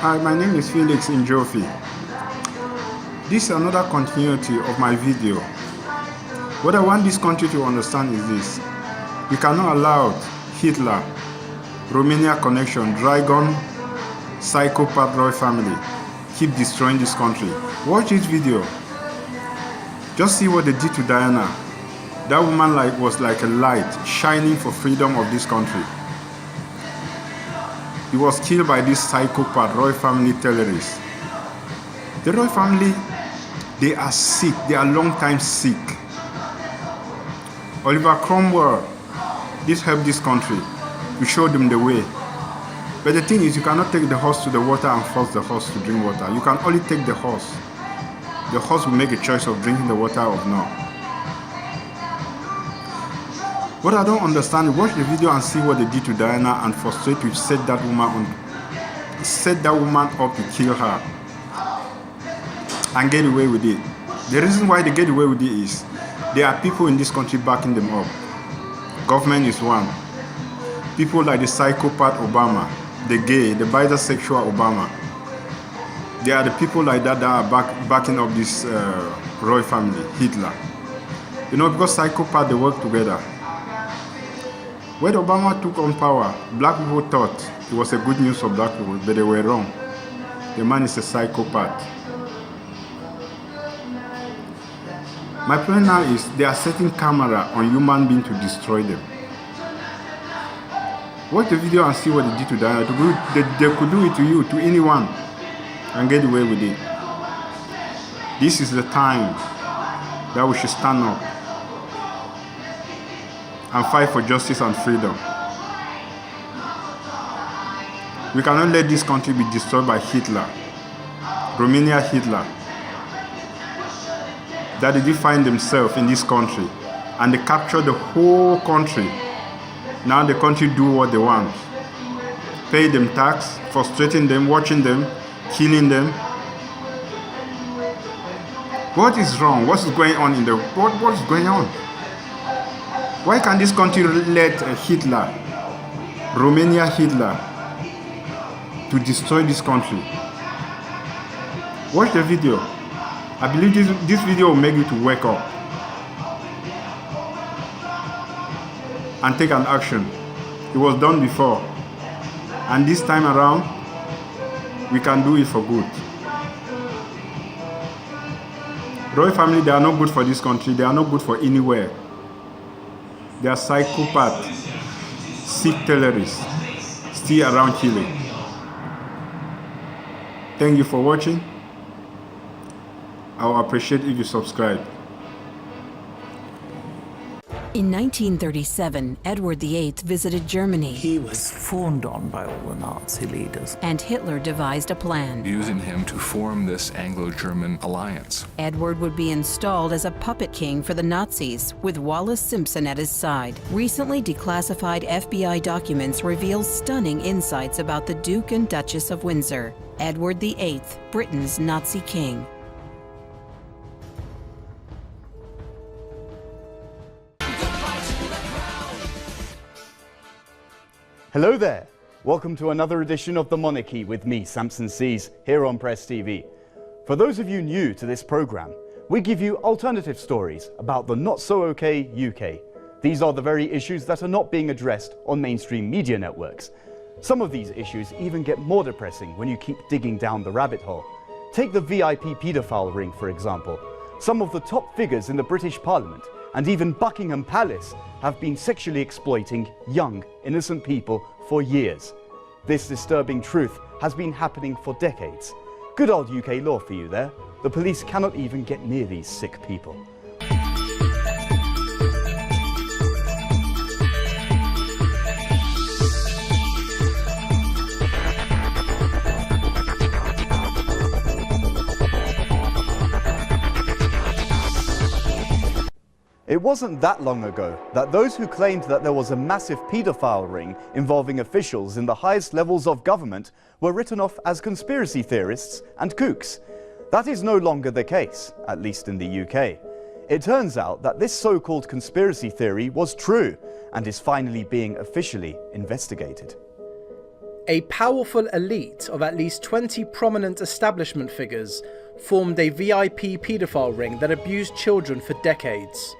Hi, my name is Felix Njofi. This is another continuity of my video. What I want this country to understand is this. We cannot allow Hitler, Romania connection, dragon, psychopath royal family keep destroying this country. Watch this video. Just see what they did to Diana. That woman was like a light shining for freedom of this country. He was killed by this psychopath royal family terrorists. The royal family, they are sick. They are long time sick. Oliver Cromwell, this helped this country. We showed them the way. But the thing is, you cannot take the horse to the water and force the horse to drink water. You can only take the horse. The horse will make a choice of drinking the water or not. What I don't understand, watch the video and see what they did to Diana and frustrate to set that woman up to kill her and get away with it. The reason why they get away with it is there are people in this country backing them up. Government is one. People like the psychopath Obama, the gay, the bisexual Obama. There are the people like that are backing up this royal family, Hitler. You know, because psychopaths, they work together. When Obama took on power, black people thought it was a good news for black people, but they were wrong. The man is a psychopath. My point now is they are setting camera on human beings to destroy them. Watch the video and see what they did to Diana. They could do it to you, to anyone, and get away with it. This is the time that we should stand up and fight for justice and freedom. We cannot let this country be destroyed by Hitler, Romania Hitler, that they did find themselves in this country and they captured the whole country. Now the country do what they want. Pay them tax, frustrating them, watching them, killing them. What is wrong? What is going on in the world? What is going on? Why can't this country let Hitler, Romania Hitler, to destroy this country? Watch the video. I believe this video will make you to wake up and take an action. It was done before, and this time around, we can do it for good. Royal family, they are not good for this country. They are not good for anywhere. They are psychopaths, sick terrorists, still around killing. Thank you for watching. I will appreciate if you subscribe. In 1937, Edward VIII visited Germany. He was fawned on by all the Nazi leaders. And Hitler devised a plan. Using him to form this Anglo-German alliance. Edward would be installed as a puppet king for the Nazis, with Wallace Simpson at his side. Recently declassified FBI documents reveal stunning insights about the Duke and Duchess of Windsor, Edward VIII, Britain's Nazi king. Hello there. Welcome to another edition of The Monarchy with me, Samson Sees, here on Press TV. For those of you new to this program, we give you alternative stories about the not-so-okay UK. These are the very issues that are not being addressed on mainstream media networks. Some of these issues even get more depressing when you keep digging down the rabbit hole. Take the VIP paedophile ring, for example. Some of the top figures in the British Parliament and even Buckingham Palace have been sexually exploiting young, innocent people for years. This disturbing truth has been happening for decades. Good old UK law for you there. The police cannot even get near these sick people. It wasn't that long ago that those who claimed that there was a massive paedophile ring involving officials in the highest levels of government were written off as conspiracy theorists and kooks. That is no longer the case, at least in the UK. It turns out that this so-called conspiracy theory was true and is finally being officially investigated. A powerful elite of at least 20 prominent establishment figures formed a VIP paedophile ring that abused children for decades.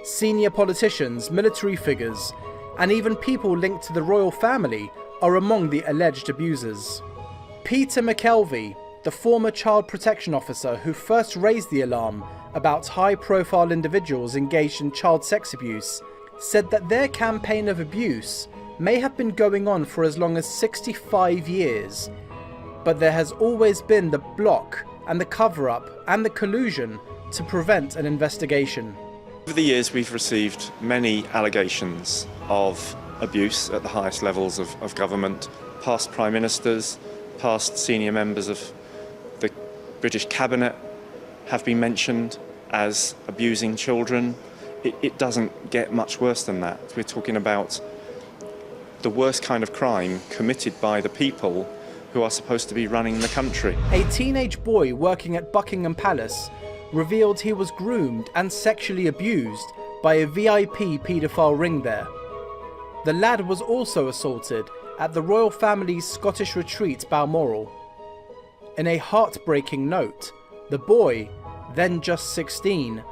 Senior politicians, military figures, and even people linked to the royal family are among the alleged abusers. Peter McKelvey, the former child protection officer who first raised the alarm about high-profile individuals engaged in child sex abuse, said that their campaign of abuse may have been going on for as long as 65 years, but there has always been the block and the cover-up and the collusion to prevent an investigation. Over the years we've received many allegations of abuse at the highest levels of government. Past prime ministers, past senior members of the British cabinet have been mentioned as abusing children. It doesn't get much worse than that. We're talking about the worst kind of crime committed by the people who are supposed to be running the country. A teenage boy working at Buckingham Palace revealed he was groomed and sexually abused by a VIP paedophile ring there. The lad was also assaulted at the royal family's Scottish retreat Balmoral. In a heartbreaking note, the boy, then just 16,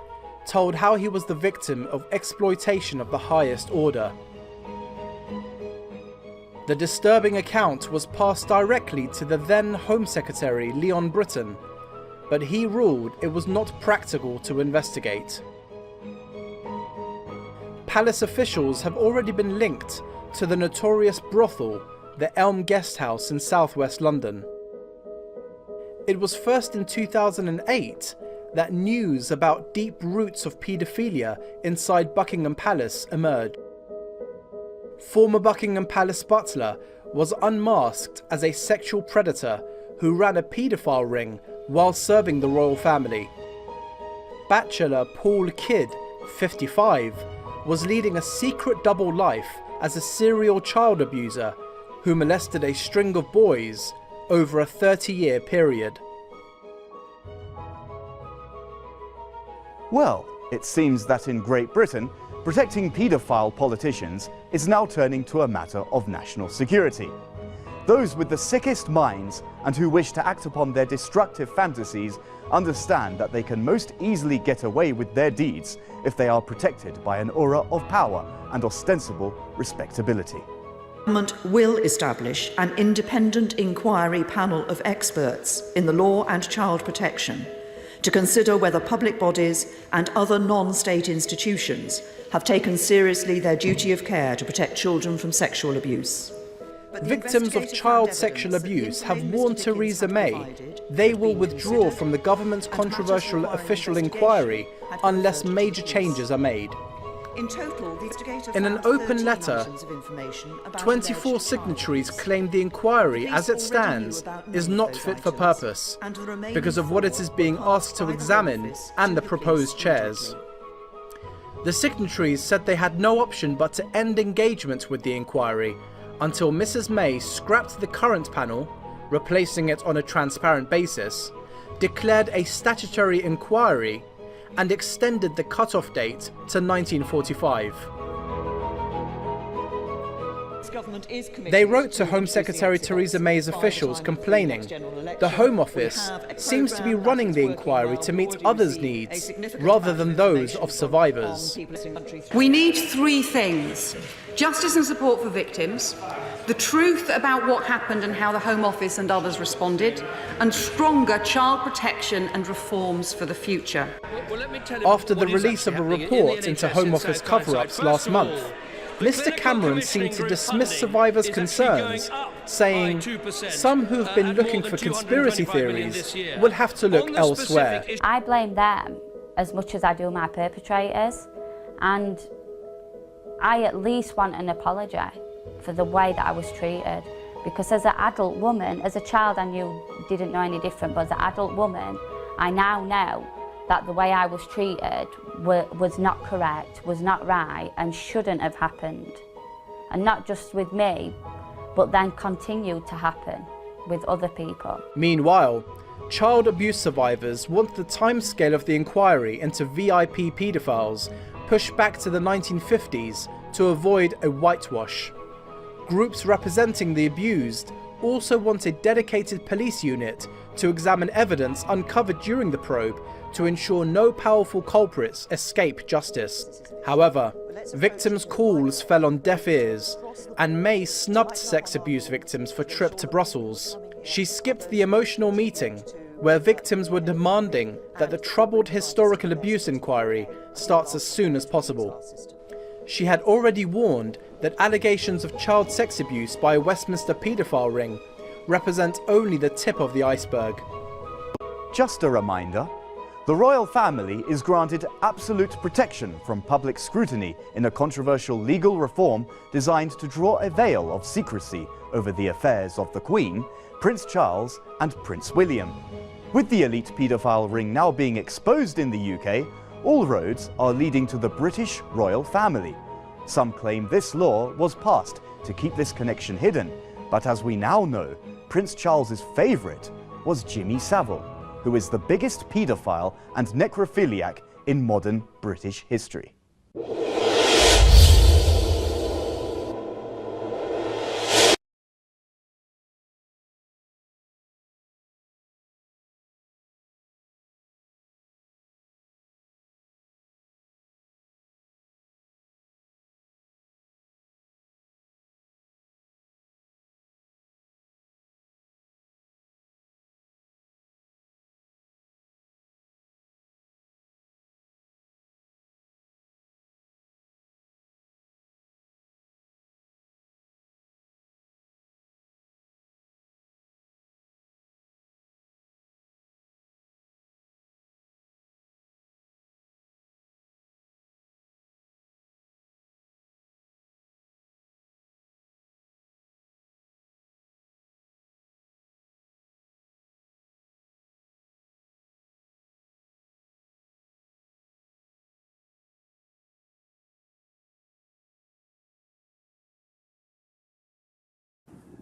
told how he was the victim of exploitation of the highest order. The disturbing account was passed directly to the then Home Secretary Leon Britton, but he ruled it was not practical to investigate. Palace officials have already been linked to the notorious brothel, the Elm Guest House in southwest London. It was first in 2008 that news about deep roots of paedophilia inside Buckingham Palace emerged. Former Buckingham Palace butler was unmasked as a sexual predator who ran a paedophile ring while serving the royal family. Bachelor Paul Kidd, 55, was leading a secret double life as a serial child abuser who molested a string of boys over a 30-year period. Well, it seems that in Great Britain, protecting paedophile politicians is now turning to a matter of national security. Those with the sickest minds and who wish to act upon their destructive fantasies understand that they can most easily get away with their deeds if they are protected by an aura of power and ostensible respectability. The government will establish an independent inquiry panel of experts in the law and child protection to consider whether public bodies and other non-state institutions have taken seriously their duty of care to protect children from sexual abuse. Victims of child sexual abuse have warned Theresa May they will withdraw from the government's controversial official inquiry unless major changes are made. In an open letter, 24 signatories claim the inquiry as it stands is not fit for purpose because of what it is being asked to examine and the proposed chairs. The signatories said they had no option but to end engagement with the inquiry until Mrs. May scrapped the current panel, replacing it on a transparent basis, declared a statutory inquiry, and extended the cut-off date to 1945. They wrote to Home Secretary Theresa May's officials complaining the Home Office seems to be running the inquiry to meet others' needs rather than those of survivors. We need three things: justice and support for victims, the truth about what happened and how the Home Office and others responded, and stronger child protection and reforms for the future. After the release of a report into Home Office cover-ups last month, Mr. Cameron seemed to dismiss survivors' concerns, saying some who've been looking for conspiracy theories will have to look elsewhere. I blame them as much as I do my perpetrators, and I at least want an apology for the way that I was treated, because as an adult woman, as a child I didn't know any different, but as an adult woman I now know that the way I was treated was not correct, was not right, and shouldn't have happened. And not just with me, but then continued to happen with other people. Meanwhile, child abuse survivors want the timescale of the inquiry into VIP paedophiles pushed back to the 1950s to avoid a whitewash. Groups representing the abused also want a dedicated police unit to examine evidence uncovered during the probe to ensure no powerful culprits escape justice. However, victims' calls fell on deaf ears, and May snubbed sex abuse victims for trip to Brussels. She skipped the emotional meeting where victims were demanding that the troubled historical abuse inquiry starts as soon as possible. She had already warned that allegations of child sex abuse by a Westminster paedophile ring represent only the tip of the iceberg. Just a reminder, the royal family is granted absolute protection from public scrutiny in a controversial legal reform designed to draw a veil of secrecy over the affairs of the Queen, Prince Charles and Prince William. With the elite paedophile ring now being exposed in the UK, all roads are leading to the British royal family. Some claim this law was passed to keep this connection hidden, but as we now know, Prince Charles's favourite was Jimmy Savile, who is the biggest paedophile and necrophiliac in modern British history.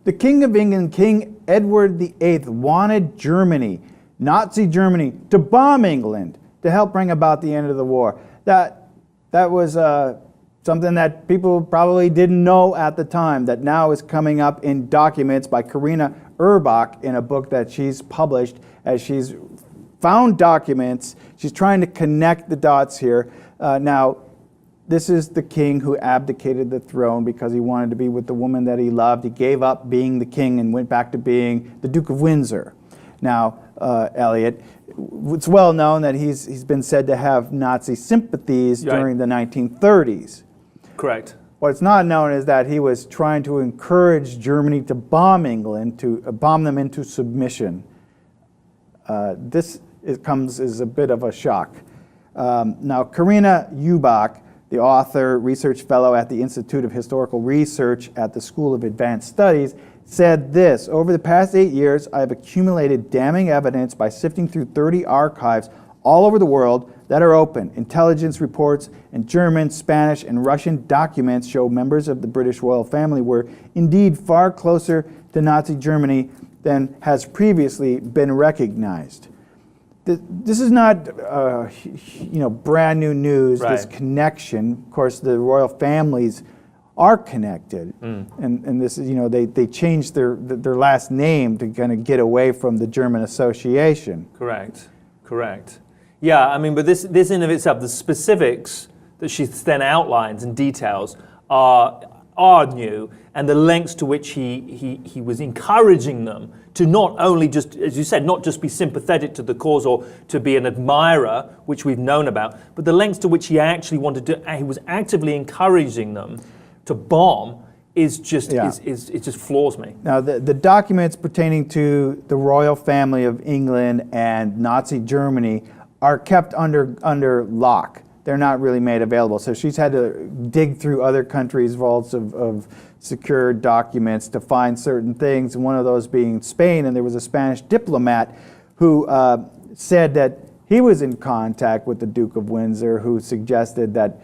The King of England, King Edward VIII, wanted Germany, Nazi Germany, to bomb England to help bring about the end of the war. That was something that people probably didn't know at the time, that now is coming up in documents by Karina Urbach in a book that she's published as she's found documents. She's trying to connect the dots here. Now, this is the king who abdicated the throne because he wanted to be with the woman that he loved. He gave up being the king and went back to being the Duke of Windsor. Now, Elliot, it's well known that he's been said to have Nazi sympathies during the 1930s. Correct. What's not known is that he was trying to encourage Germany to bomb England, to bomb them into submission. This comes as a bit of a shock. Now, Karina Urbach, the author, research fellow at the Institute of Historical Research at the School of Advanced Studies, said this: over the past 8 years, I have accumulated damning evidence by sifting through 30 archives all over the world that are open. Intelligence reports and German, Spanish, and Russian documents show members of the British royal family were indeed far closer to Nazi Germany than has previously been recognized. This is not, brand new news. Right. This connection, of course, the royal families are connected, and this is, they changed their last name to kind of get away from the German association. Correct. Yeah, I mean, but this in of itself, the specifics that she then outlines and details are new, and the lengths to which he was encouraging them to not only just, as you said, not just be sympathetic to the cause or to be an admirer, which we've known about, but the lengths to which he actually wanted to, he was actively encouraging them to bomb is just, it just floors me. Now, the documents pertaining to the royal family of England and Nazi Germany are kept under lock. They're not really made available. So she's had to dig through other countries' vaults of secure documents to find certain things, and one of those being Spain. And there was a Spanish diplomat who said that he was in contact with the Duke of Windsor, who suggested that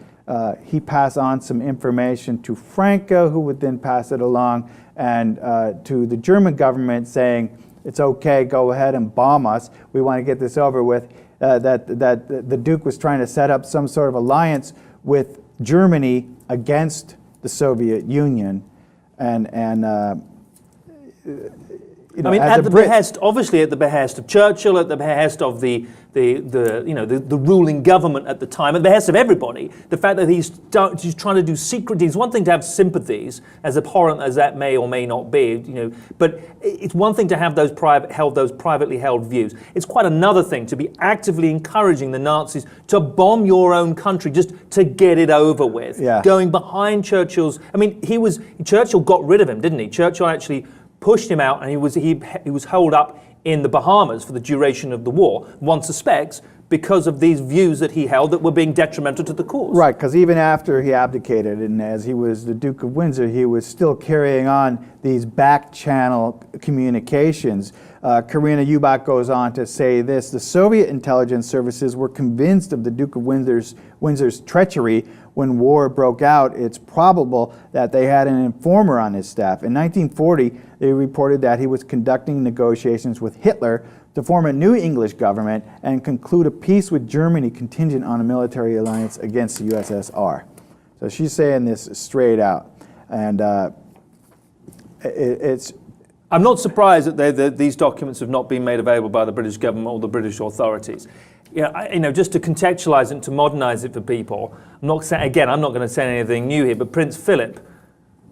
he pass on some information to Franco, who would then pass it along and to the German government, saying, it's okay, go ahead and bomb us. We want to get this over with. That the Duke was trying to set up some sort of alliance with Germany against the Soviet Union. And you know, I mean, as at a the Brit- behest, obviously at the behest of Churchill, at the behest of the ruling government at the time, at the behest of everybody, the fact that he's trying to do secret deeds. One thing to have sympathies, as abhorrent as that may or may not be, you know, but it's one thing to have those privately held views. It's quite another thing to be actively encouraging the Nazis to bomb your own country just to get it over with. Yeah. Going behind Churchill's, I mean, Churchill got rid of him, didn't he? Churchill actually pushed him out, and he was held up in the Bahamas for the duration of the war, one suspects, because of these views that he held that were being detrimental to the cause. Right, because even after he abdicated and as he was the Duke of Windsor, he was still carrying on these back-channel communications. Karina Ubach goes on to say this: the Soviet intelligence services were convinced of the Duke of Windsor's treachery. When war broke out, it's probable that they had an informer on his staff. In 1940, they reported that he was conducting negotiations with Hitler to form a new English government and conclude a peace with Germany contingent on a military alliance against the USSR. So she's saying this straight out. And it's... I'm not surprised that these documents have not been made available by the British government or the British authorities. Just to contextualize it, to modernize it for people, I'm not going to say anything new here, but Prince Philip,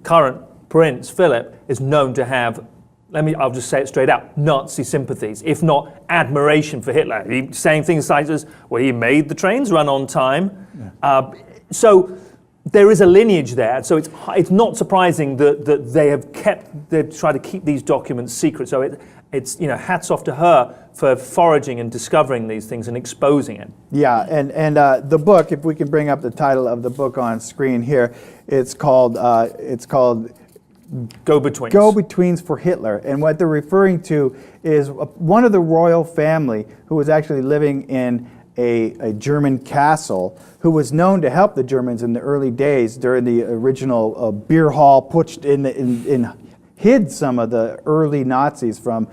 current Prince Philip, is known to have, I'll just say it straight out, Nazi sympathies, if not admiration for Hitler. He's saying things such as, well, he made the trains run on time. Yeah. So there is a lineage there. So it's not surprising that they've tried to keep these documents secret. So it's hats off to her for foraging and discovering these things and exposing it. Yeah, and the book, if we can bring up the title of the book on screen here, it's called Go-Betweens. Go-Betweens for Hitler. And what they're referring to is one of the royal family who was actually living in a German castle, who was known to help the Germans in the early days during the original beer hall putsch hid some of the early Nazis from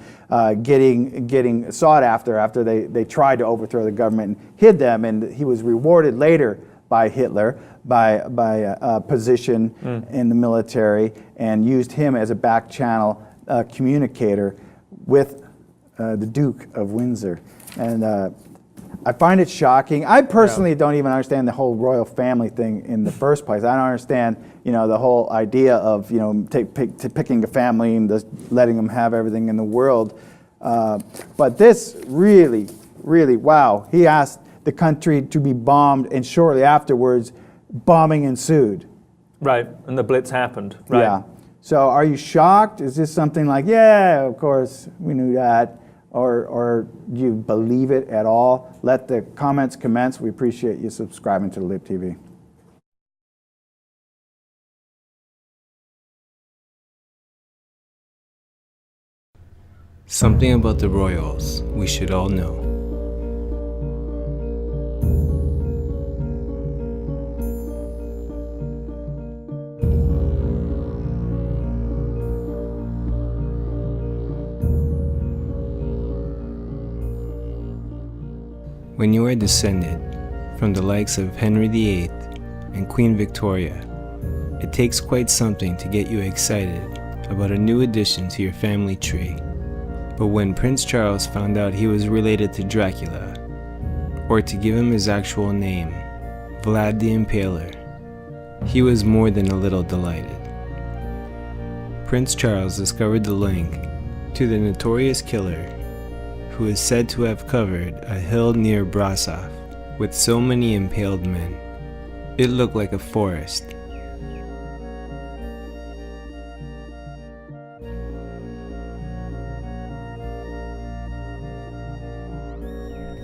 getting sought after they tried to overthrow the government, and hid them, and he was rewarded later by Hitler by a position in the military, and used him as a back channel communicator with the Duke of Windsor. And I find it shocking. I personally don't even understand the whole royal family thing in the first place. I don't understand, the whole idea of, picking a family and just letting them have everything in the world. But this really, really, wow. He asked the country to be bombed, and shortly afterwards, bombing ensued. Right, and the Blitz happened. Right. Yeah. So are you shocked? Is this something like, yeah, of course, we knew that? Or do you believe it at all? Let the comments commence. We appreciate you subscribing to Lib TV. Something about the royals we should all know. When you are descended from the likes of Henry VIII and Queen Victoria, it takes quite something to get you excited about a new addition to your family tree. But when Prince Charles found out he was related to Dracula, or to give him his actual name, Vlad the Impaler, he was more than a little delighted. Prince Charles discovered the link to the notorious killer who is said to have covered a hill near Brasov with so many impaled men. It looked like a forest.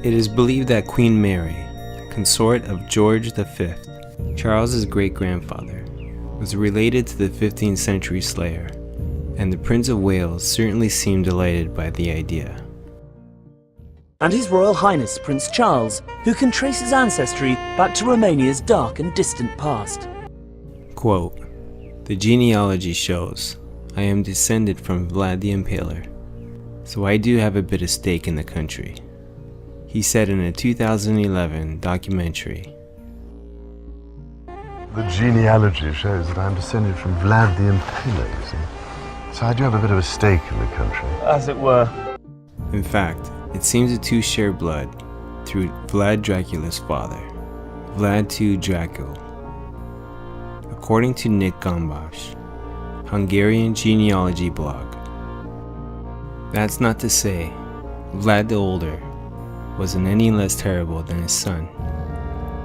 It is believed that Queen Mary, consort of George V, Charles's great-grandfather, was related to the 15th century slayer, and the Prince of Wales certainly seemed delighted by the idea. And His Royal Highness Prince Charles, who can trace his ancestry back to Romania's dark and distant past. Quote, "The genealogy shows I am descended from Vlad the Impaler, so I do have a bit of stake in the country," he said in a 2011 documentary. The genealogy shows that I'm descended from Vlad the Impaler, you see. So I do have a bit of a stake in the country. As it were. In fact, it seems the two share blood through Vlad Dracula's father, Vlad II Dracul. According to Nick Gombash, Hungarian genealogy blog. That's not to say Vlad the Older wasn't any less terrible than his son.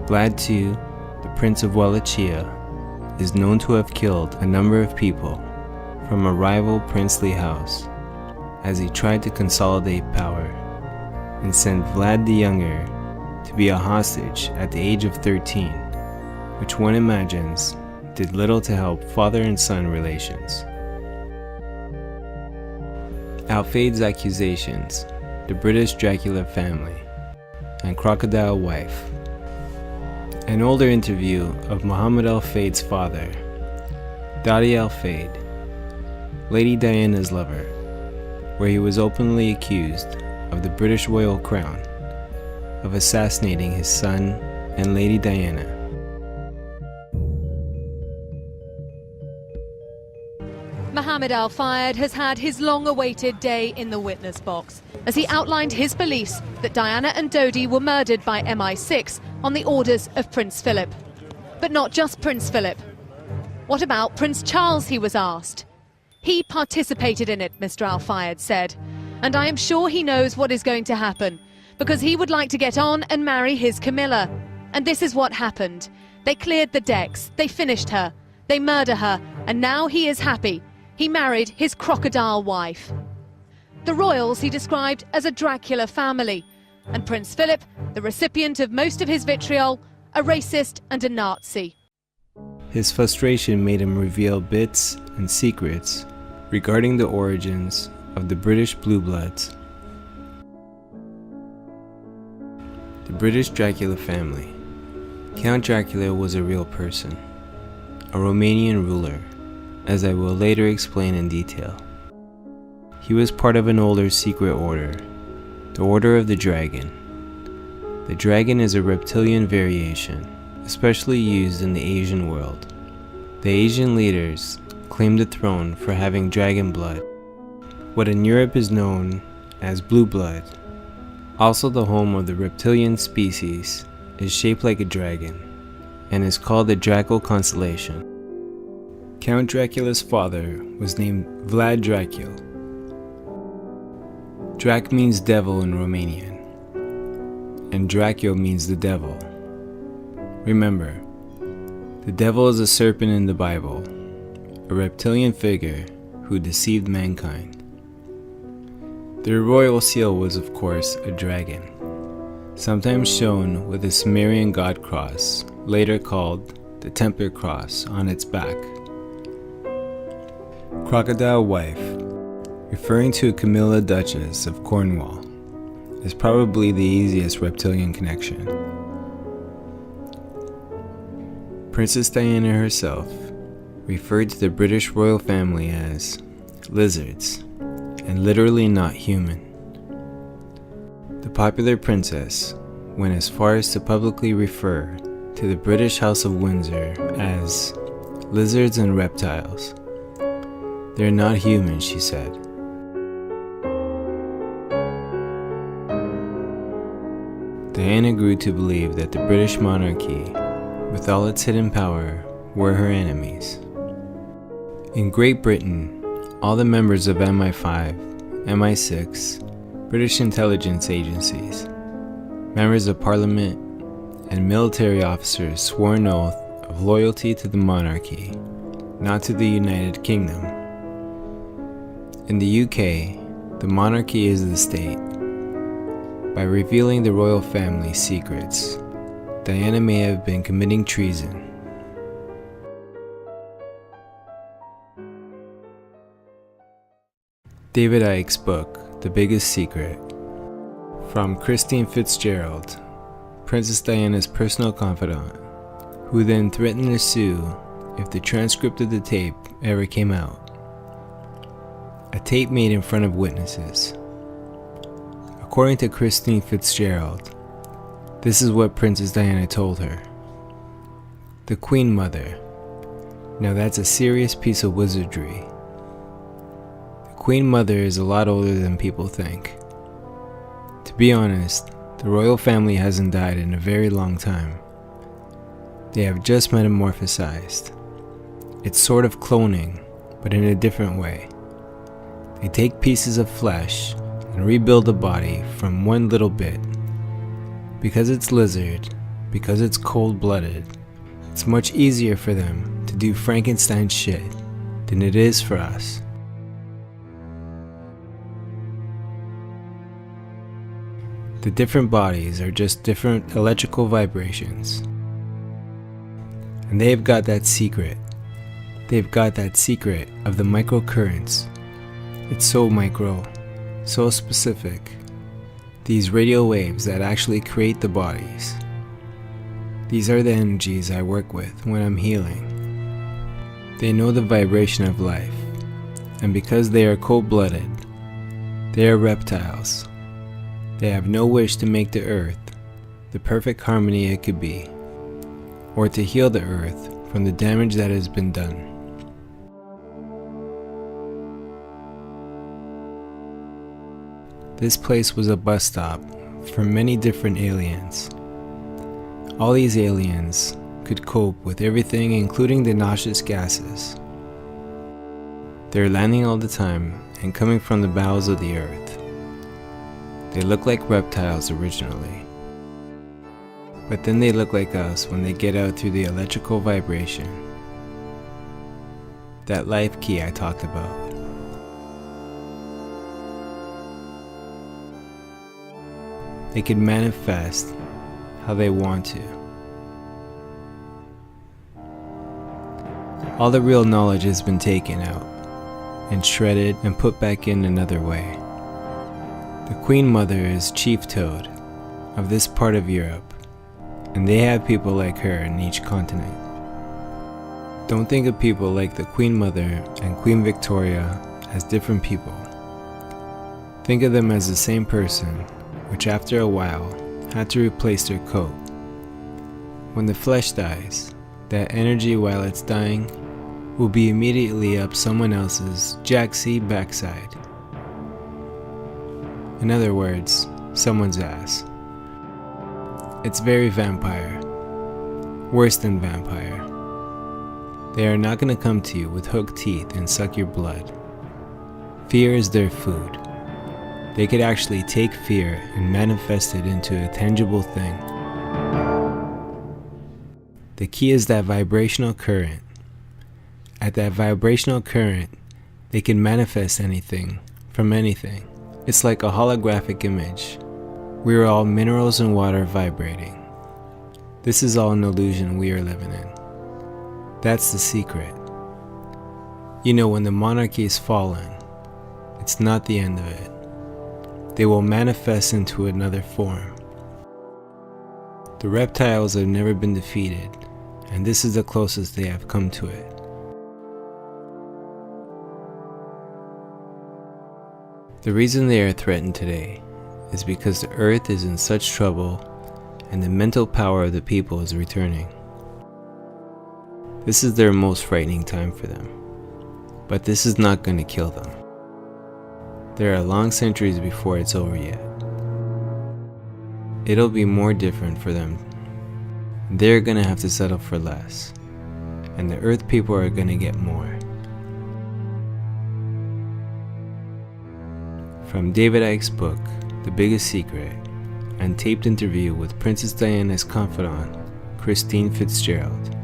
Vlad II, the Prince of Wallachia, is known to have killed a number of people from a rival princely house as he tried to consolidate power and sent Vlad the Younger to be a hostage at the age of 13, which one imagines did little to help father and son relations. Alfayde's accusations, the British Dracula family, and Crocodile Wife. An older interview of Muhammad Alfayde's father, Dadi Alfayde, Lady Diana's lover, where he was openly accused of the British royal crown of assassinating his son and Lady Diana. Mohammed Al-Fayed has had his long-awaited day in the witness box as he outlined his beliefs that Diana and Dodi were murdered by MI6 on the orders of Prince Philip. But not just Prince Philip. What about Prince Charles, he was asked. He participated in it, Mr. Al-Fayed said, and I am sure he knows what is going to happen, because he would like to get on and marry his Camilla. And this is what happened. They cleared the decks, they finished her, they murder her, and now he is happy. He married his crocodile wife. The royals he described as a Dracula family, and Prince Philip, the recipient of most of his vitriol, a racist and a Nazi. His frustration made him reveal bits and secrets regarding the origins of the British Blue Bloods. The British Dracula family. Count Dracula was a real person, a Romanian ruler, as I will later explain in detail. He was part of an older secret order, the Order of the Dragon. The dragon is a reptilian variation, especially used in the Asian world. The Asian leaders claimed the throne for having dragon blood, what in Europe is known as blue blood. Also the home of the reptilian species is shaped like a dragon and is called the Draco constellation. Count Dracula's father was named Vlad Dracul. Drac means devil in Romanian, and Dracul means the devil. Remember, the devil is a serpent in the Bible, a reptilian figure who deceived mankind. Their royal seal was, of course, a dragon, sometimes shown with a Sumerian god cross, later called the Templar cross, on its back. Crocodile Wife, referring to Camilla Duchess of Cornwall, is probably the easiest reptilian connection. Princess Diana herself referred to the British royal family as lizards, and literally not human. The popular princess went as far as to publicly refer to the British House of Windsor as lizards and reptiles. They're not human, she said. Diana grew to believe that the British monarchy, with all its hidden power, were her enemies. In Great Britain, all the members of MI5, MI6, British intelligence agencies, members of parliament, and military officers swore an oath of loyalty to the monarchy, not to the United Kingdom. In the UK, the monarchy is the state. By revealing the royal family's secrets, Diana may have been committing treason. David Icke's book, The Biggest Secret. From Christine Fitzgerald, Princess Diana's personal confidant, who then threatened to sue if the transcript of the tape ever came out. A tape made in front of witnesses. According to Christine Fitzgerald, this is what Princess Diana told her. The Queen Mother. Now that's a serious piece of wizardry. The Queen Mother is a lot older than people think. To be honest, the royal family hasn't died in a very long time. They have just metamorphosized. It's sort of cloning, but in a different way. They take pieces of flesh and rebuild the body from one little bit. Because it's lizard, because it's cold-blooded, it's much easier for them to do Frankenstein shit than it is for us. The different bodies are just different electrical vibrations. And they've got that secret. They've got that secret of the microcurrents. It's so micro, so specific. These radio waves that actually create the bodies. These are the energies I work with when I'm healing. They know the vibration of life, and because they are cold-blooded, they are reptiles. They have no wish to make the earth the perfect harmony it could be, or to heal the earth from the damage that has been done. This place was a bus stop for many different aliens. All these aliens could cope with everything, including the noxious gases. They're landing all the time and coming from the bowels of the earth. They look like reptiles originally, but then they look like us when they get out through the electrical vibration. That life key I talked about. They can manifest how they want to. All the real knowledge has been taken out and shredded and put back in another way. The Queen Mother is Chief Toad of this part of Europe, and they have people like her in each continent. Don't think of people like the Queen Mother and Queen Victoria as different people. Think of them as the same person, which after a while had to replace their coat. When the flesh dies, that energy while it's dying will be immediately up someone else's jacksie backside. In other words, someone's ass. It's very vampire. Worse than vampire. They are not going to come to you with hooked teeth and suck your blood. Fear is their food. They could actually take fear and manifest it into a tangible thing. The key is that vibrational current. At that vibrational current, they can manifest anything from anything. It's like a holographic image. We are all minerals and water vibrating. This is all an illusion we are living in. That's the secret. You know, when the monarchy is fallen, it's not the end of it. They will manifest into another form. The reptiles have never been defeated, and this is the closest they have come to it. The reason they are threatened today is because the earth is in such trouble and the mental power of the people is returning. This is their most frightening time for them, but this is not going to kill them. There are long centuries before it's over yet. It'll be more different for them. They're gonna have to settle for less, and the Earth people are gonna get more. From David Icke's book, The Biggest Secret, and taped interview with Princess Diana's confidant, Christine Fitzgerald.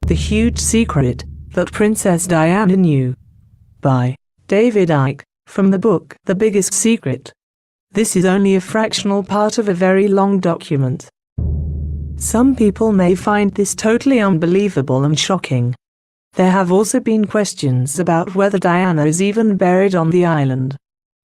The Huge Secret That Princess Diana Knew, by David Icke, from the book The Biggest Secret. This is only a fractional part of a very long document. Some people may find this totally unbelievable and shocking. There have also been questions about whether Diana is even buried on the island.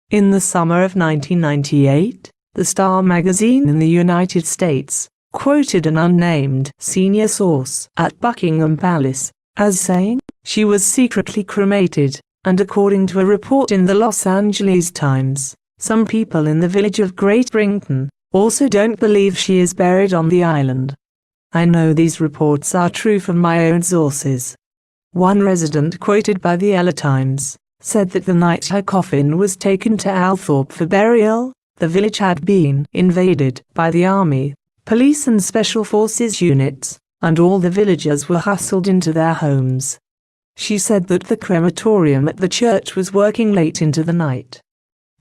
In the summer of 1998, the Star magazine in the United States quoted an unnamed senior source at Buckingham Palace as saying she was secretly cremated, and according to a report in the Los Angeles Times, some people in the village of Great Brinton also don't believe she is buried on the island. I know these reports are true from my own sources. One resident quoted by the LA Times said that the night her coffin was taken to Althorpe for burial, the village had been invaded by the army, police and special forces units, and all the villagers were hustled into their homes. She said that the crematorium at the church was working late into the night.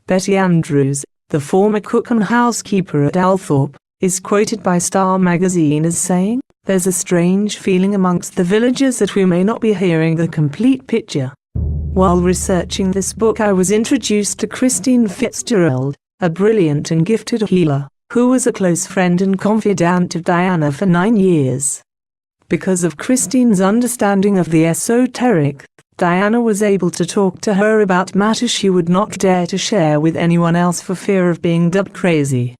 Betty Andrews, the former cook and housekeeper at Althorpe, is quoted by Star magazine as saying, "There's a strange feeling amongst the villagers that we may not be hearing the complete picture." While researching this book, I was introduced to Christine Fitzgerald, a brilliant and gifted healer, who was a close friend and confidant of Diana for 9 years. Because of Christine's understanding of the esoteric, Diana was able to talk to her about matters she would not dare to share with anyone else for fear of being dubbed crazy.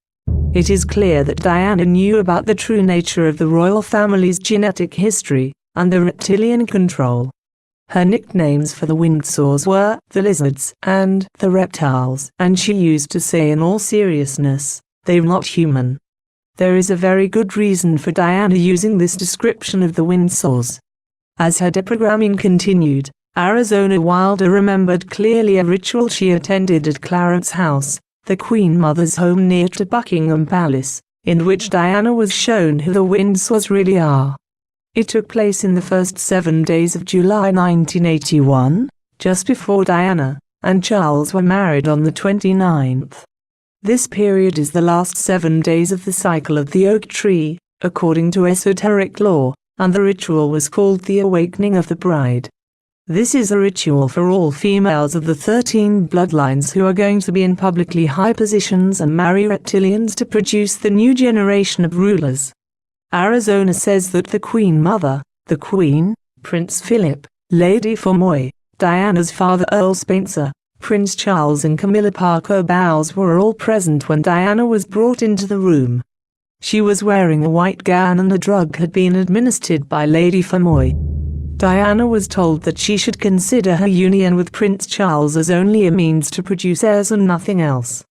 It is clear that Diana knew about the true nature of the royal family's genetic history and the reptilian control. Her nicknames for the Windsor's were the Lizards and the Reptiles, and she used to say in all seriousness, "They're not human." There is a very good reason for Diana using this description of the Windsors. As her deprogramming continued, Arizona Wilder remembered clearly a ritual she attended at Clarence House, the Queen Mother's home near to Buckingham Palace, in which Diana was shown who the Windsors really are. It took place in the first 7 days of July 1981, just before Diana and Charles were married on the 29th. This period is the last 7 days of the cycle of the oak tree, according to esoteric lore, and the ritual was called the Awakening of the Bride. This is a ritual for all females of the 13 bloodlines who are going to be in publicly high positions and marry reptilians to produce the new generation of rulers. Arizona says that the Queen Mother, the Queen, Prince Philip, Lady Fomoy, Diana's father Earl Spencer, Prince Charles and Camilla Parker Bowles were all present when Diana was brought into the room. She was wearing a white gown and the drug had been administered by Lady Fomoy. Diana was told that she should consider her union with Prince Charles as only a means to produce heirs and nothing else.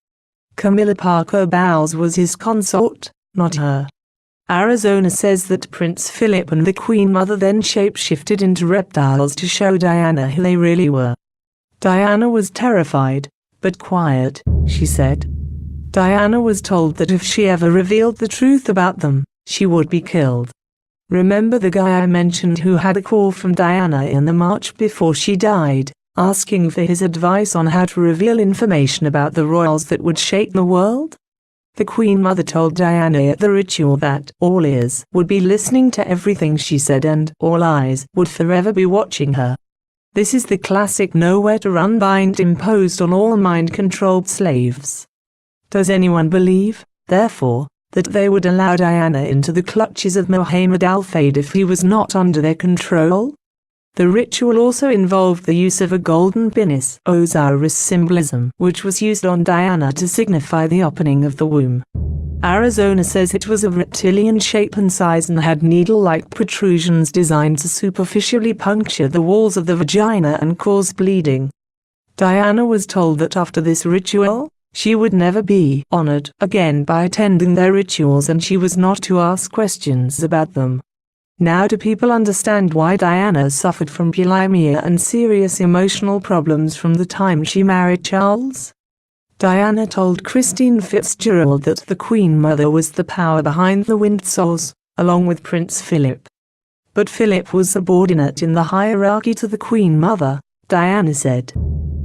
Camilla Parker Bowles was his consort, not her. Arizona says that Prince Philip and the Queen Mother then shape-shifted into reptiles to show Diana who they really were. Diana was terrified, but quiet, she said. Diana was told that if she ever revealed the truth about them, she would be killed. Remember the guy I mentioned who had a call from Diana in the March before she died, asking for his advice on how to reveal information about the royals that would shake the world? The Queen Mother told Diana at the ritual that all ears would be listening to everything she said and all eyes would forever be watching her. This is the classic nowhere to run bind imposed on all mind-controlled slaves. Does anyone believe, therefore, that they would allow Diana into the clutches of Muhammad al-Fayed if he was not under their control? The ritual also involved the use of a golden pinnace Osiris symbolism, which was used on Diana to signify the opening of the womb. Arizona says it was of reptilian shape and size and had needle-like protrusions designed to superficially puncture the walls of the vagina and cause bleeding. Diana was told that after this ritual, she would never be honored again by attending their rituals and she was not to ask questions about them. Now do people understand why Diana suffered from bulimia and serious emotional problems from the time she married Charles? Diana told Christine Fitzgerald that the Queen Mother was the power behind the Windsors, along with Prince Philip. But Philip was subordinate in the hierarchy to the Queen Mother, Diana said.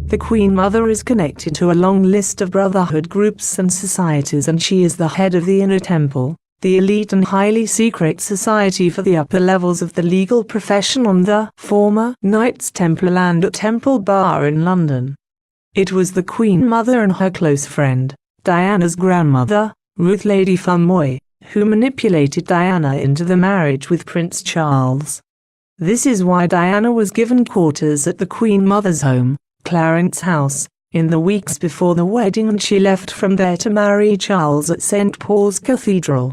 The Queen Mother is connected to a long list of brotherhood groups and societies and she is the head of the inner temple, the elite and highly secret society for the upper levels of the legal profession on the former Knights Templar land at Temple Bar in London. It was the Queen Mother and her close friend, Diana's grandmother, Ruth Lady Fermoy, who manipulated Diana into the marriage with Prince Charles. This is why Diana was given quarters at the Queen Mother's home, Clarence House, in the weeks before the wedding, and she left from there to marry Charles at St. Paul's Cathedral.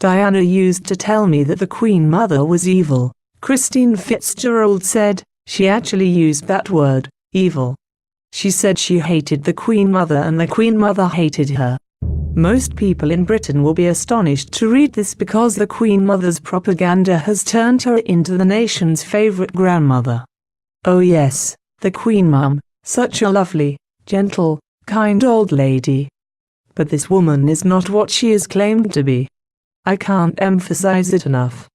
Diana used to tell me that the Queen Mother was evil. Christine Fitzgerald said, she actually used that word, evil. She said she hated the Queen Mother and the Queen Mother hated her. Most people in Britain will be astonished to read this because the Queen Mother's propaganda has turned her into the nation's favourite grandmother. Oh yes, the Queen Mum, such a lovely, gentle, kind old lady. But this woman is not what she is claimed to be. I can't emphasize it enough.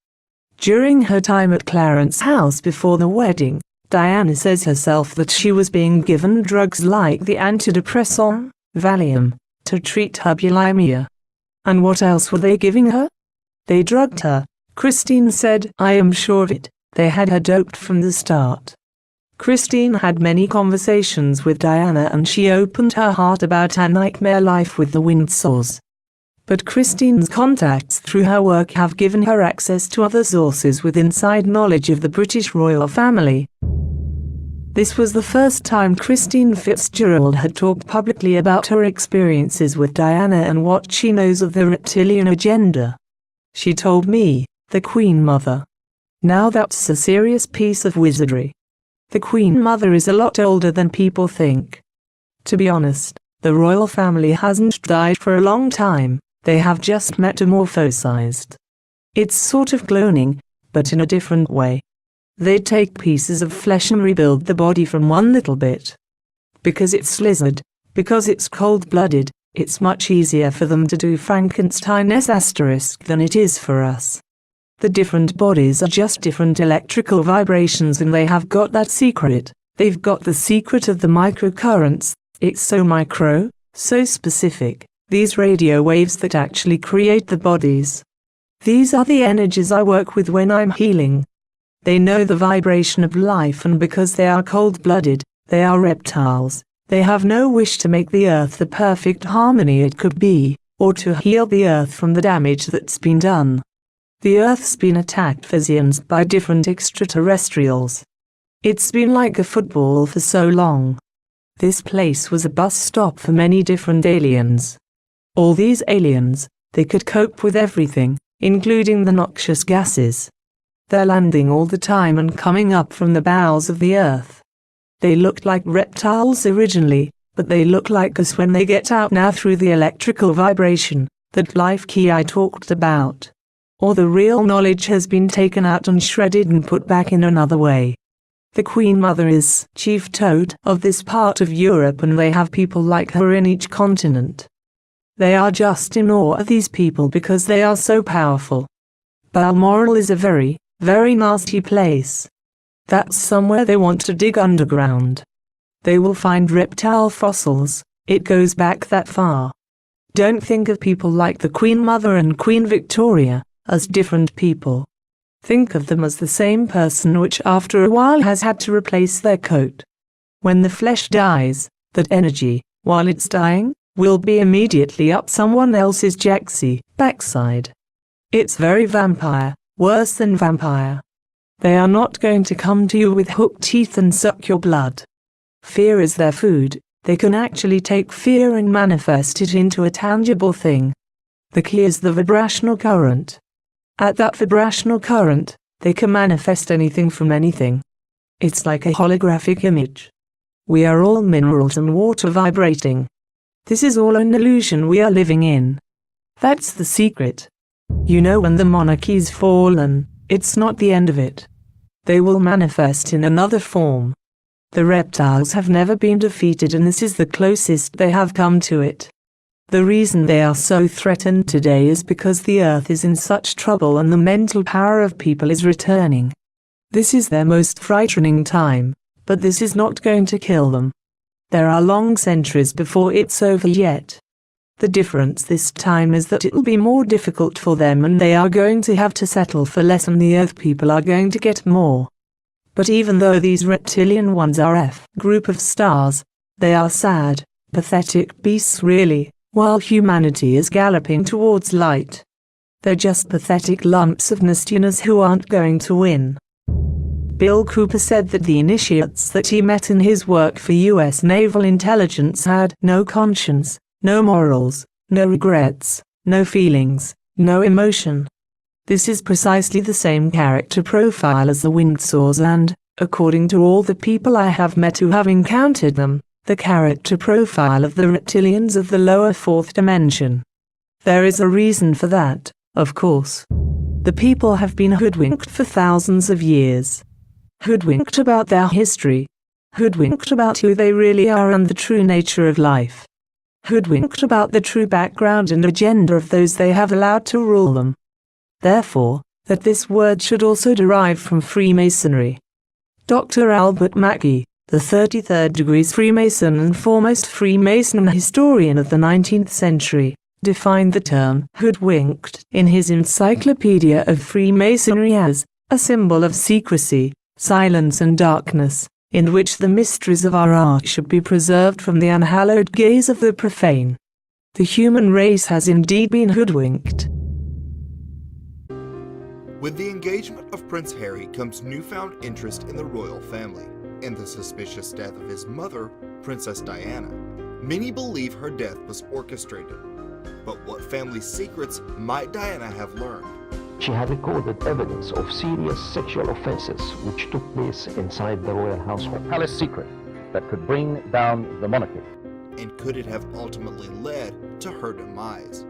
During her time at Clarence House before the wedding, Diana says herself that she was being given drugs like the antidepressant, Valium, to treat her bulimia. And what else were they giving her? They drugged her. Christine said, I am sure of it, they had her doped from the start. Christine had many conversations with Diana and she opened her heart about her nightmare life with the Windsor's. But Christine's contacts through her work have given her access to other sources with inside knowledge of the British royal family. This was the first time Christine Fitzgerald had talked publicly about her experiences with Diana and what she knows of the reptilian agenda. She told me, the Queen Mother. Now that's a serious piece of wizardry. The Queen Mother is a lot older than people think. To be honest, the royal family hasn't died for a long time. They have just metamorphosized. It's sort of cloning, but in a different way. They take pieces of flesh and rebuild the body from one little bit. Because it's lizard, because it's cold-blooded, it's much easier for them to do Frankenstein's asterisk than it is for us. The different bodies are just different electrical vibrations and they have got that secret. They've got the secret of the microcurrents. It's so micro, so specific. These radio waves that actually create the bodies. These are the energies I work with when I'm healing. They know the vibration of life, and because they are cold-blooded, they are reptiles. They have no wish to make the earth the perfect harmony it could be, or to heal the earth from the damage that's been done. The earth's been attacked for eons by different extraterrestrials. It's been like a football for so long. This place was a bus stop for many different aliens. All these aliens, they could cope with everything, including the noxious gases. They're landing all the time and coming up from the bowels of the earth. They looked like reptiles originally, but they look like us when they get out now through the electrical vibration, that life key I talked about. Or the real knowledge has been taken out and shredded and put back in another way. The Queen Mother is chief toad of this part of Europe, and they have people like her in each continent. They are just in awe of these people because they are so powerful. Balmoral is a very, very nasty place. That's somewhere they want to dig underground. They will find reptile fossils. It goes back that far. Don't think of people like the Queen Mother and Queen Victoria as different people. Think of them as the same person, which after a while has had to replace their coat. When the flesh dies, that energy, while it's dying, will be immediately up someone else's jacksy backside. It's very vampire, worse than vampire. They are not going to come to you with hooked teeth and suck your blood. Fear is their food. They can actually take fear and manifest it into a tangible thing. The key is the vibrational current. At that vibrational current, they can manifest anything from anything. It's like a holographic image. We are all minerals and water vibrating. This is all an illusion we are living in. That's the secret. You know, when the monarchy's fallen, it's not the end of it. They will manifest in another form. The reptiles have never been defeated, and this is the closest they have come to it. The reason they are so threatened today is because the earth is in such trouble and the mental power of people is returning. This is their most frightening time, but this is not going to kill them. There are long centuries before it's over yet. The difference this time is that it'll be more difficult for them and they are going to have to settle for less and the Earth people are going to get more. But even though these reptilian ones are F group of stars, they are sad, pathetic beasts really, while humanity is galloping towards light. They're just pathetic lumps of nastiness who aren't going to win. Bill Cooper said that the initiates that he met in his work for US naval intelligence had no conscience, no morals, no regrets, no feelings, no emotion. This is precisely the same character profile as the Windsaws and, according to all the people I have met who have encountered them, the character profile of the reptilians of the lower fourth dimension. There is a reason for that, of course. The people have been hoodwinked for thousands of years. Hoodwinked about their history. Hoodwinked about who they really are and the true nature of life. Hoodwinked about the true background and agenda of those they have allowed to rule them. Therefore, that this word should also derive from Freemasonry. Dr. Albert Mackey, the 33rd degrees Freemason and foremost Freemason historian of the 19th century, defined the term hoodwinked in his Encyclopedia of Freemasonry as a symbol of secrecy, silence and darkness, in which the mysteries of our art should be preserved from the unhallowed gaze of the profane. The human race has indeed been hoodwinked. With the engagement of Prince Harry comes newfound interest in the royal family, and the suspicious death of his mother, Princess Diana. Many believe her death was orchestrated. But what family secrets might Diana have learned? She had recorded evidence of serious sexual offenses which took place inside the royal household. A palace secret that could bring down the monarchy. And could it have ultimately led to her demise?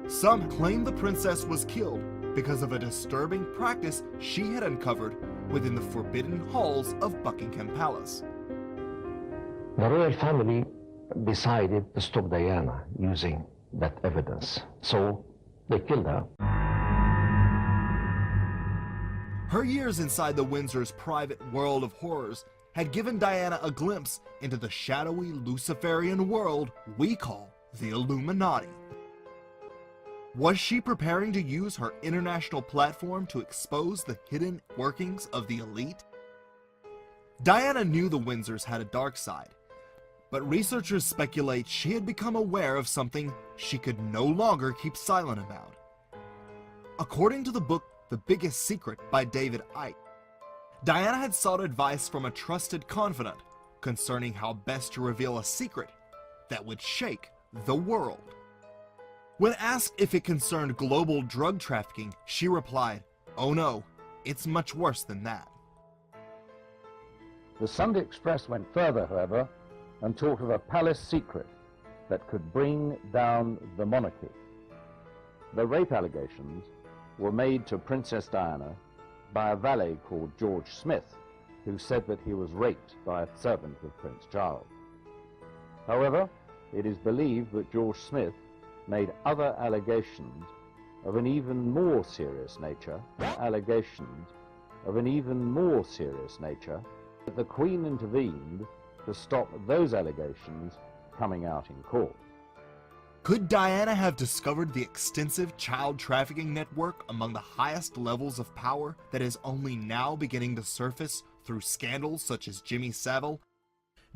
Some claim the princess was killed because of a disturbing practice she had uncovered within the forbidden halls of Buckingham Palace. The royal family decided to stop Diana using that evidence, so they killed her. Her years inside the Windsor's private world of horrors had given Diana a glimpse into the shadowy Luciferian world we call the Illuminati. Was she preparing to use her international platform to expose the hidden workings of the elite? Diana knew the Windsors had a dark side, but researchers speculate she had become aware of something she could no longer keep silent about. According to the book The Biggest Secret by David Icke, Diana had sought advice from a trusted confidant concerning how best to reveal a secret that would shake the world. When asked if it concerned global drug trafficking, she replied, "Oh no, it's much worse than that." The Sunday Express went further, however, and talked of a palace secret that could bring down the monarchy. The rape allegations were made to Princess Diana by a valet called George Smith, who said that he was raped by a servant of Prince Charles. However, it is believed that George Smith made other allegations of an even more serious nature, that the Queen intervened to stop those allegations coming out in court. Could Diana have discovered the extensive child trafficking network among the highest levels of power that is only now beginning to surface through scandals such as Jimmy Savile?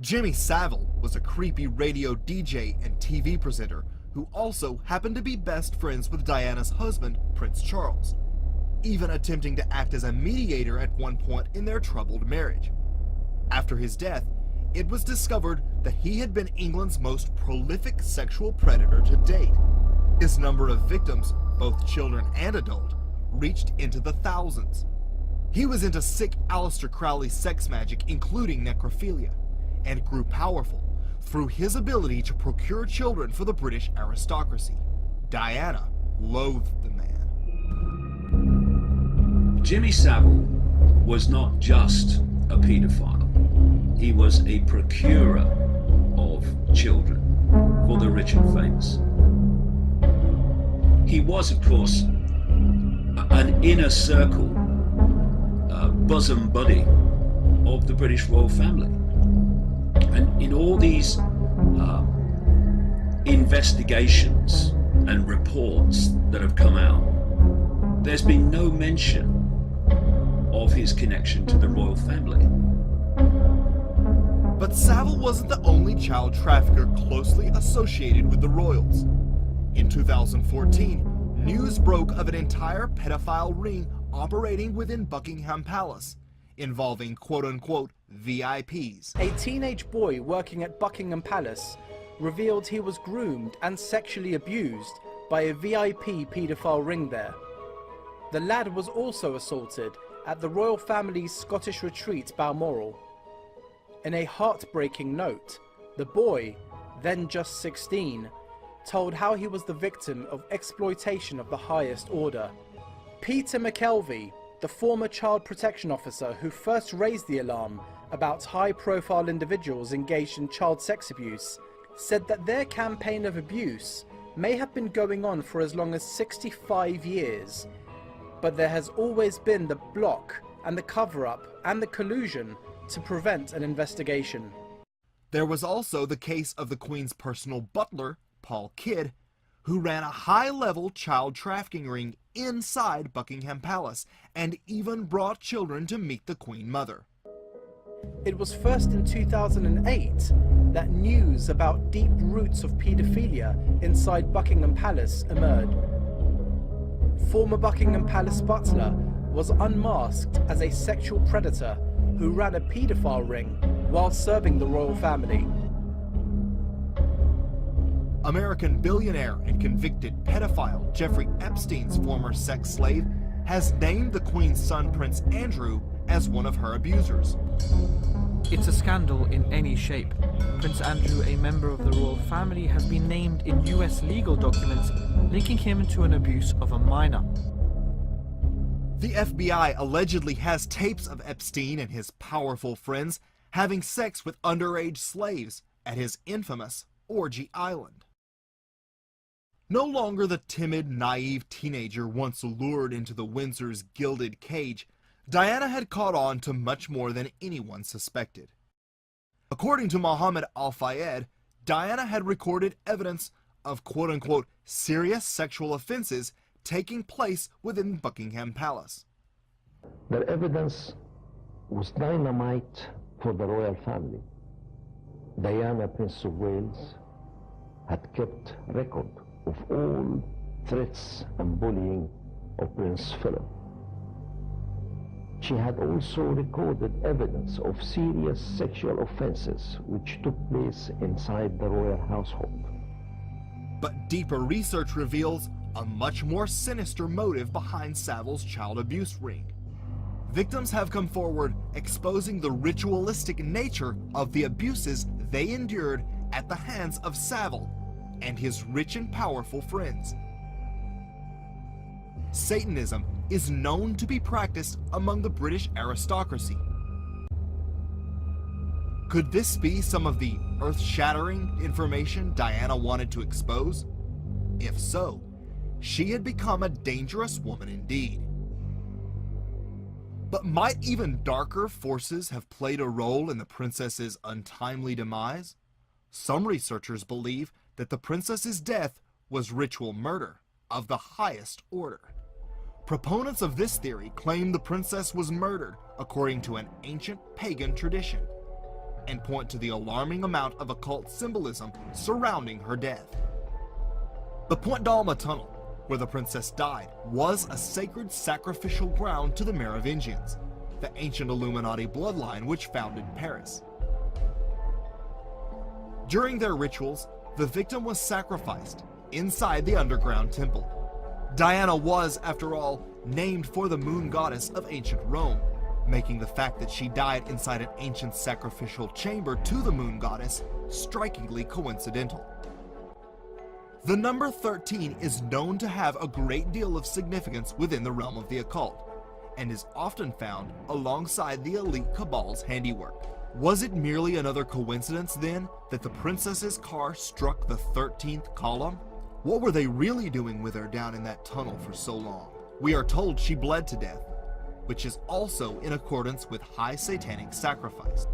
Jimmy Savile was a creepy radio DJ and TV presenter who also happened to be best friends with Diana's husband, Prince Charles, even attempting to act as a mediator at one point in their troubled marriage. After his death, it was discovered that he had been England's most prolific sexual predator to date. His number of victims, both children and adult, reached into the thousands. He was into sick Aleister Crowley sex magic, including necrophilia, and grew powerful through his ability to procure children for the British aristocracy. Diana loathed the man. Jimmy Savile was not just a paedophile. He was a procurer of children for the rich and famous. He was, of course, an inner circle, bosom buddy of the British royal family. And in all these investigations and reports that have come out, there's been no mention of his connection to the royal family. But Savile wasn't the only child trafficker closely associated with the royals. In 2014, news broke of an entire pedophile ring operating within Buckingham Palace, involving quote-unquote VIPs. A teenage boy working at Buckingham Palace revealed he was groomed and sexually abused by a VIP paedophile ring there. The lad was also assaulted at the royal family's Scottish retreat Balmoral. In a heartbreaking note, the boy, then just 16, told how he was the victim of exploitation of the highest order. Peter McKelvey, the former child protection officer who first raised the alarm about high-profile individuals engaged in child sex abuse, said that their campaign of abuse may have been going on for as long as 65 years, but there has always been the block and the cover-up and the collusion to prevent an investigation. There was also the case of the Queen's personal butler, Paul Kidd, who ran a high-level child trafficking ring inside Buckingham Palace and even brought children to meet the Queen Mother. It was first in 2008 that news about deep roots of paedophilia inside Buckingham Palace emerged. Former Buckingham Palace butler was unmasked as a sexual predator who ran a paedophile ring while serving the royal family. American billionaire and convicted pedophile Jeffrey Epstein's former sex slave has named the Queen's son Prince Andrew as one of her abusers. It's a scandal in any shape. Prince Andrew, a member of the royal family, has been named in US legal documents linking him to an abuse of a minor. The FBI allegedly has tapes of Epstein and his powerful friends having sex with underage slaves at his infamous Orgy Island. No longer the timid, naive teenager once lured into the Windsor's gilded cage, Diana had caught on to much more than anyone suspected. According to Mohammed Al-Fayed, Diana had recorded evidence of quote-unquote serious sexual offenses taking place within Buckingham Palace. Their evidence was dynamite for the royal family. Diana, Prince of Wales, had kept record of all threats and bullying of Prince Philip. She had also recorded evidence of serious sexual offenses which took place inside the royal household. But deeper research reveals a much more sinister motive behind Savile's child abuse ring. Victims have come forward exposing the ritualistic nature of the abuses they endured at the hands of Savile and his rich and powerful friends. Satanism is known to be practiced among the British aristocracy. Could this be some of the earth-shattering information Diana wanted to expose? If so, she had become a dangerous woman indeed. But might even darker forces have played a role in the princess's untimely demise? Some researchers believe that the princess's death was ritual murder of the highest order. Proponents of this theory claim the princess was murdered according to an ancient pagan tradition, and point to the alarming amount of occult symbolism surrounding her death. The Point d'Alma tunnel, where the princess died, was a sacred sacrificial ground to the Merovingians, the ancient Illuminati bloodline which founded Paris. During their rituals, the victim was sacrificed inside the underground temple. Diana was, after all, named for the moon goddess of ancient Rome, making the fact that she died inside an ancient sacrificial chamber to the moon goddess strikingly coincidental. The number 13 is known to have a great deal of significance within the realm of the occult, and is often found alongside the elite cabal's handiwork. Was it merely another coincidence then that the princess's car struck the 13th column? What were they really doing with her down in that tunnel for so long? We are told she bled to death, which is also in accordance with high satanic sacrifice.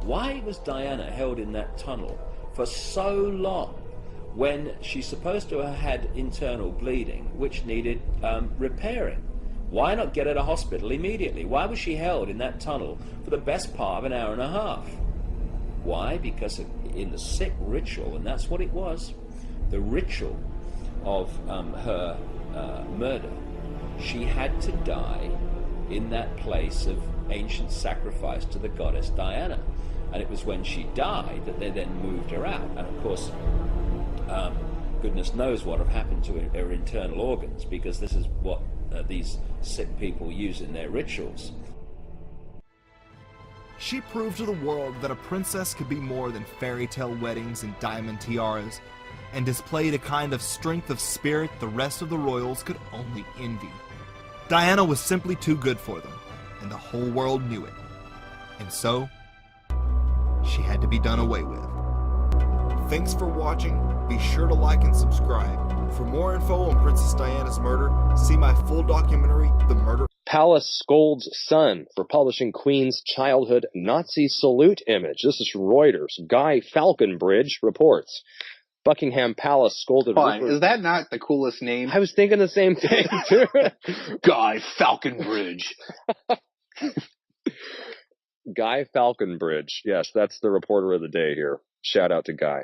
Why was Diana held in that tunnel for so long when she's supposed to have had internal bleeding, which needed repairing? Why not get her to hospital immediately? Why was she held in that tunnel for the best part of an hour and a half? Why? Because in the sick ritual, and that's what it was, the ritual of her murder, she had to die in that place of ancient sacrifice to the goddess Diana. And it was when she died that they then moved her out. And of course, goodness knows what have happened to her internal organs, because this is what these sick people use in their rituals. She proved to the world that a princess could be more than fairy tale weddings and diamond tiaras, and displayed a kind of strength of spirit the rest of the royals could only envy. Diana was simply too good for them, and the whole world knew it. And so, she had to be done away with. Thanks for watching. Be sure to like and subscribe. For more info on Princess Diana's murder, see my full documentary, The Murder. Palace scolds son for publishing Queen's childhood Nazi salute image. This is from Reuters. Guy Falconbridge reports. Buckingham Palace scolded... Is that not the coolest name? I was thinking the same thing, too. Guy Falconbridge. Guy Falconbridge. Yes, that's the reporter of the day here. Shout out to Guy.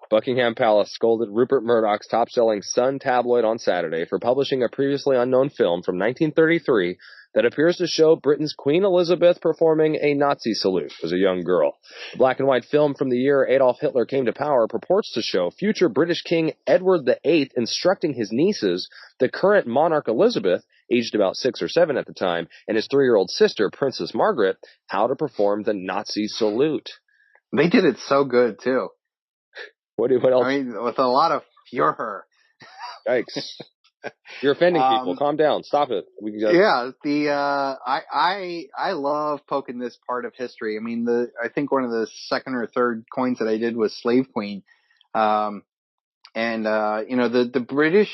Buckingham Palace scolded Rupert Murdoch's top-selling Sun tabloid on Saturday for publishing a previously unknown film from 1933 that appears to show Britain's Queen Elizabeth performing a Nazi salute as a young girl. The black-and-white film from the year Adolf Hitler came to power purports to show future British King Edward VIII instructing his nieces, the current monarch Elizabeth, aged about 6 or 7 at the time, and his 3-year-old sister, Princess Margaret, how to perform the Nazi salute. They did it so good, too. What else? I mean, with a lot of furor. Yikes. You're offending people. Calm down. Stop it. Yeah, I love poking this part of history. I mean, I think one of the second or third coins that I did was Slave Queen. The British,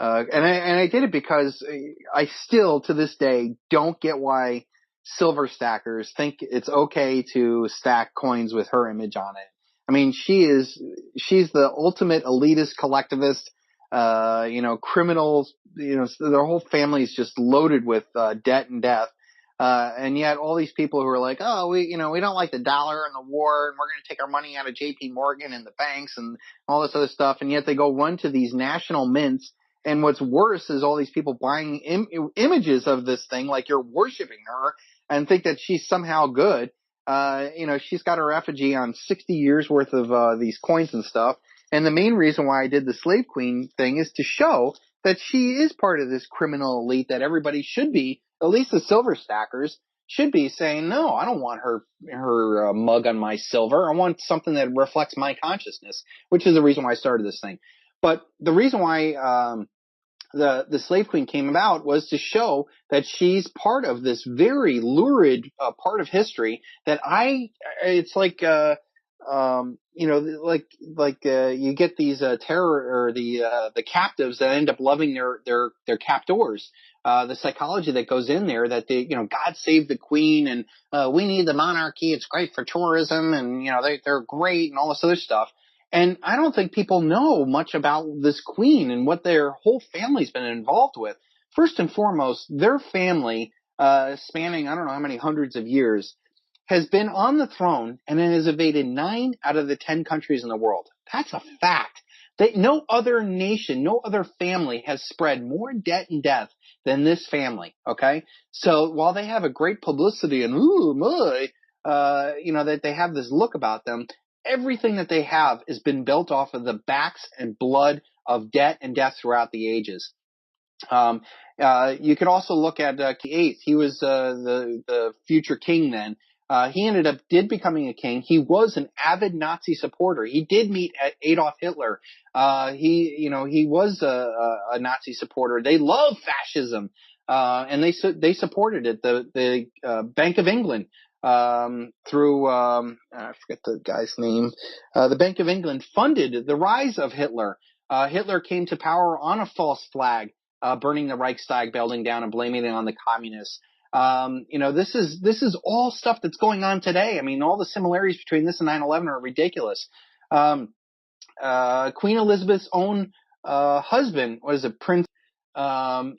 and I did it because I still, to this day, don't get why silver stackers think it's okay to stack coins with her image on it. I mean, she's the ultimate elitist collectivist, criminals, their whole family is just loaded with debt and death. And yet all these people who are like, oh, we don't like the dollar and the war, and we're going to take our money out of JP Morgan and the banks and all this other stuff. And yet they go run to these national mints. And what's worse is all these people buying images of this thing, like you're worshiping her, and think that she's somehow good. She's got her effigy on 60 years worth of these coins and stuff. And the main reason why I did the Slave Queen thing is to show that she is part of this criminal elite that everybody should be, at least the silver stackers, should be saying, no, I don't want her mug on my silver. I want something that reflects my consciousness, which is the reason why I started this thing. But the reason why the Slave Queen came about was to show that she's part of this very lurid part of history that it's like you get these terror or the captives that end up loving their captors. The psychology that goes in there that God save the Queen and we need the monarchy. It's great for tourism and they're great and all this other stuff. And I don't think people know much about this queen and what their whole family's been involved with. First and foremost, their family, spanning I don't know how many hundreds of years, has been on the throne and has invaded 9 out of the 10 countries in the world. That's a fact. No other nation, no other family has spread more debt and death than this family, okay? So while they have a great publicity and, that they have this look about them, everything that they have has been built off of the backs and blood of debt and death throughout the ages. You could also look at the 8th. He was the future king then. He did becoming a king. He was an avid Nazi supporter. He did meet Adolf Hitler. He was a Nazi supporter. They love fascism, and they supported it. The Bank of England, through I forget the guy's name. The Bank of England funded the rise of Hitler. Hitler came to power on a false flag, burning the Reichstag building down and blaming it on the communists. This is all stuff that's going on today. I mean, all the similarities between this and 9/11 are ridiculous. Queen Elizabeth's own husband was a prince.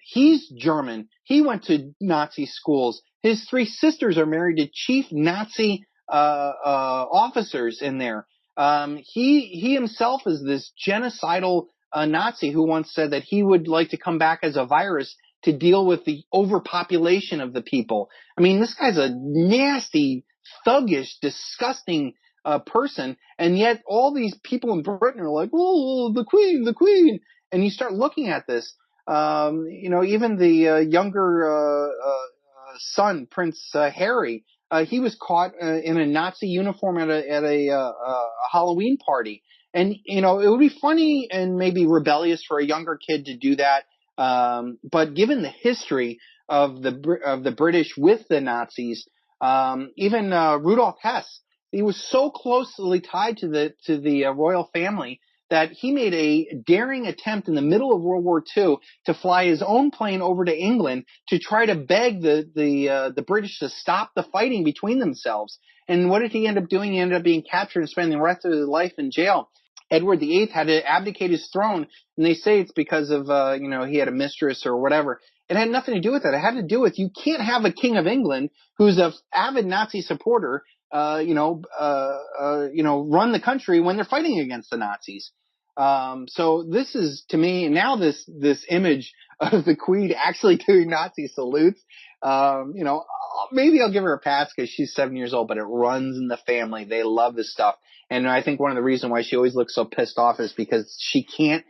He's German. He went to Nazi schools. His 3 sisters are married to chief Nazi officers in there. He himself is this genocidal Nazi who once said that he would like to come back as a virus to deal with the overpopulation of the people. I mean, this guy's a nasty, thuggish, disgusting person, and yet all these people in Britain are like, oh, the Queen. And you start looking at this, even the younger son, Prince Harry, he was caught in a Nazi uniform at a Halloween party. And, it would be funny and maybe rebellious for a younger kid to do that. But given the history of the British with the Nazis, even Rudolf Hess, he was so closely tied to the royal family that he made a daring attempt in the middle of World War II to fly his own plane over to England to try to beg the British to stop the fighting between themselves. And what did he end up doing? He ended up being captured and spending the rest of his life in jail. Edward VIII had to abdicate his throne, and they say it's because of, he had a mistress or whatever. It had nothing to do with that. It had to do with you can't have a king of England who's an avid Nazi supporter, run the country when they're fighting against the Nazis. So this is, to me, now this image of the Queen actually doing Nazi salutes, maybe I'll give her a pass because she's 7 years old, but it runs in the family. They love this stuff. And I think one of the reasons why she always looks so pissed off is because she can't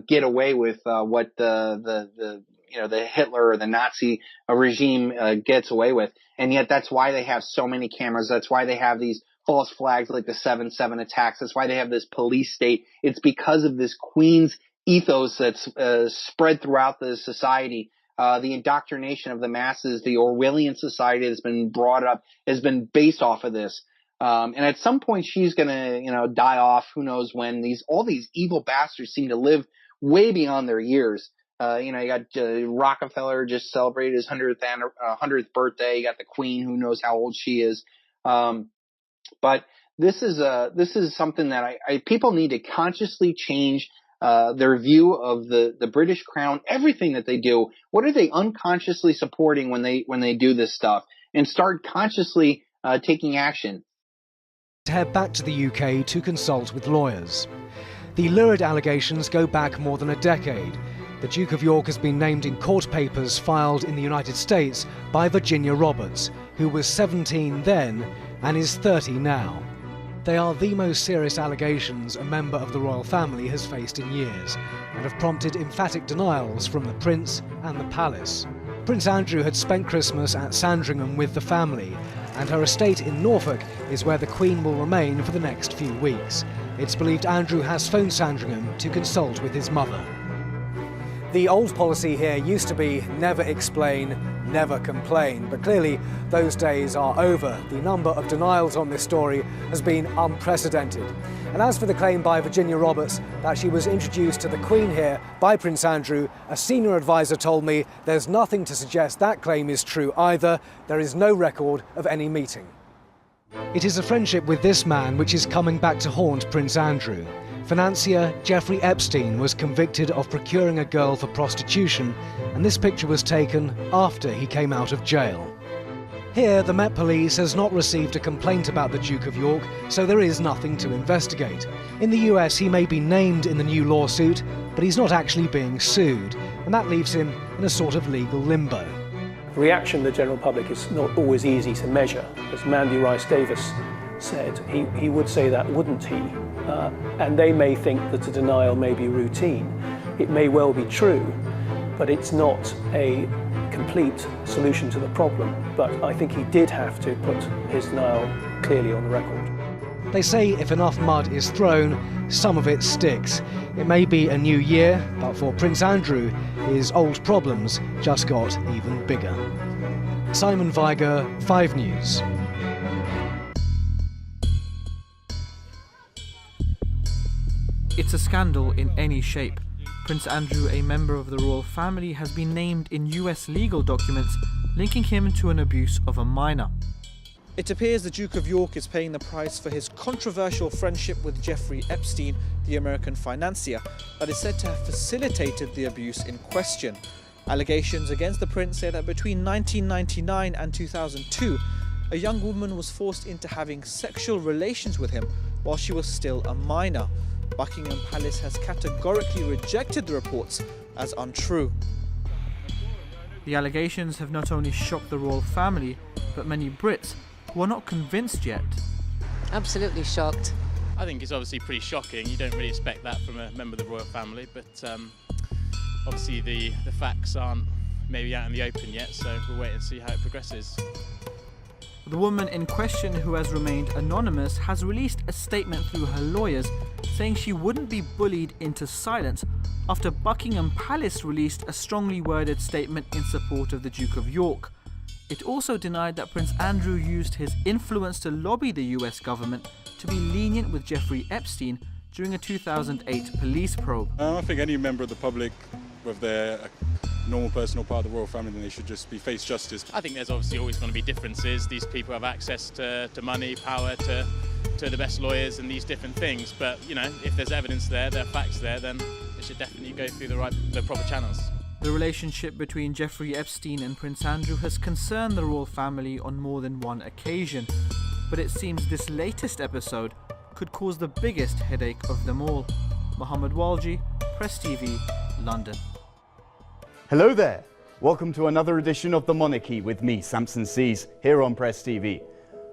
get away with what the Hitler or the Nazi regime gets away with. And yet that's why they have so many cameras. That's why they have these false flags like the 7/7 attacks. That's why they have this police state. It's because of this Queen's ethos that's spread throughout the society. The indoctrination of the masses, the Orwellian society that's been brought up has been based off of this. And at some point she's going to, die off. Who knows when? All these evil bastards seem to live way beyond their years. You got Rockefeller just celebrated his 100th birthday. You got the Queen, who knows how old she is. But this is something that people need to consciously change their view of the British Crown, everything that they do. What are they unconsciously supporting when they do this stuff? And start consciously taking action. Head back to the UK to consult with lawyers. The lurid allegations go back more than a decade. The Duke of York has been named in court papers filed in the United States by Virginia Roberts, who was 17 then and is 30 now. They are the most serious allegations a member of the royal family has faced in years, and have prompted emphatic denials from the Prince and the Palace. Prince Andrew had spent Christmas at Sandringham with the family, and her estate in Norfolk is where the Queen will remain for the next few weeks. It's believed Andrew has phoned Sandringham to consult with his mother. The old policy here used to be never explain, never complain, but clearly those days are over. The number of denials on this story has been unprecedented. And as for the claim by Virginia Roberts that she was introduced to the Queen here by Prince Andrew, a senior advisor told me there's nothing to suggest that claim is true either. There is no record of any meeting. It is a friendship with this man which is coming back to haunt Prince Andrew. Financier Jeffrey Epstein was convicted of procuring a girl for prostitution, and this picture was taken after he came out of jail. Here, the Met Police has not received a complaint about the Duke of York, so there is nothing to investigate. In the US, he may be named in the new lawsuit, but he's not actually being sued, and that leaves him in a sort of legal limbo. The reaction of the general public is not always easy to measure. As Mandy Rice Davis said, he would say that, wouldn't he? And they may think that a denial may be routine. It may well be true, but it's not a complete solution to the problem. But I think he did have to put his denial clearly on the record. They say if enough mud is thrown, some of it sticks. It may be a new year, but for Prince Andrew, his old problems just got even bigger. Simon Viger, 5 News. It's a scandal in any shape. Prince Andrew, a member of the royal family, has been named in US legal documents linking him to an abuse of a minor. It appears the Duke of York is paying the price for his controversial friendship with Jeffrey Epstein, the American financier, that is said to have facilitated the abuse in question. Allegations against the prince say that between 1999 and 2002, a young woman was forced into having sexual relations with him while she was still a minor. Buckingham Palace has categorically rejected the reports as untrue. The allegations have not only shocked the royal family, but many Brits who are not convinced yet. Absolutely shocked. I think it's obviously pretty shocking. You don't really expect that from a member of the royal family, but obviously the facts aren't maybe out in the open yet, so we'll wait and see how it progresses. The woman in question, who has remained anonymous, has released a statement through her lawyers saying she wouldn't be bullied into silence after Buckingham Palace released a strongly worded statement in support of the Duke of York. It also denied that Prince Andrew used his influence to lobby the US government to be lenient with Jeffrey Epstein during a 2008 police probe. I think any member of the public, whether they're a normal person or part of the royal family, then they should just be face justice. I think there's obviously always going to be differences. These people have access to money, power, to the best lawyers and these different things. But, you know, if there's evidence there are facts there, then it should definitely go through the proper channels. The relationship between Jeffrey Epstein and Prince Andrew has concerned the royal family on more than one occasion, but it seems this latest episode could cause the biggest headache of them all. Mohammed Walji, Press TV, London. Hello there. Welcome to another edition of The Monarchy with me, Samson Sees, here on Press TV.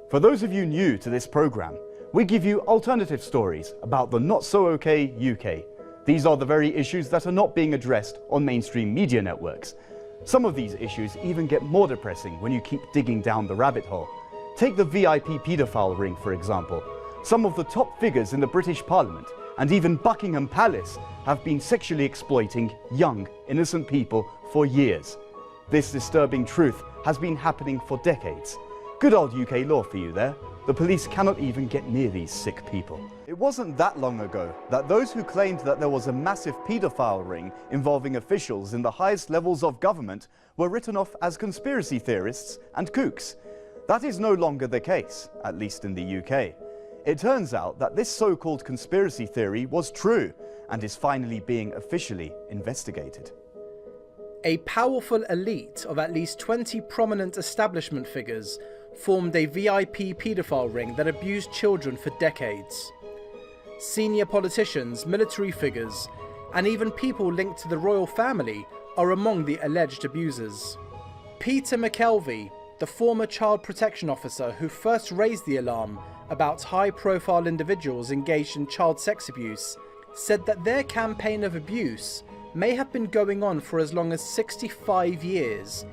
For those of you new to this programme, we give you alternative stories about the not-so-okay UK. These are the very issues that are not being addressed on mainstream media networks. Some of these issues even get more depressing when you keep digging down the rabbit hole. Take the VIP paedophile ring, for example. Some of the top figures in the British Parliament and even Buckingham Palace have been sexually exploiting young, innocent people for years. This disturbing truth has been happening for decades. Good old UK law for you there. The police cannot even get near these sick people. It wasn't that long ago that those who claimed that there was a massive paedophile ring involving officials in the highest levels of government were written off as conspiracy theorists and kooks. That is no longer the case, at least in the UK. It turns out that this so-called conspiracy theory was true and is finally being officially investigated. A powerful elite of at least 20 prominent establishment figures formed a VIP paedophile ring that abused children for decades. Senior politicians, military figures, and even people linked to the royal family are among the alleged abusers. Peter McKelvey, the former child protection officer who first raised the alarm about high-profile individuals engaged in child sex abuse, said that their campaign of abuse may have been going on for as long as 65 years,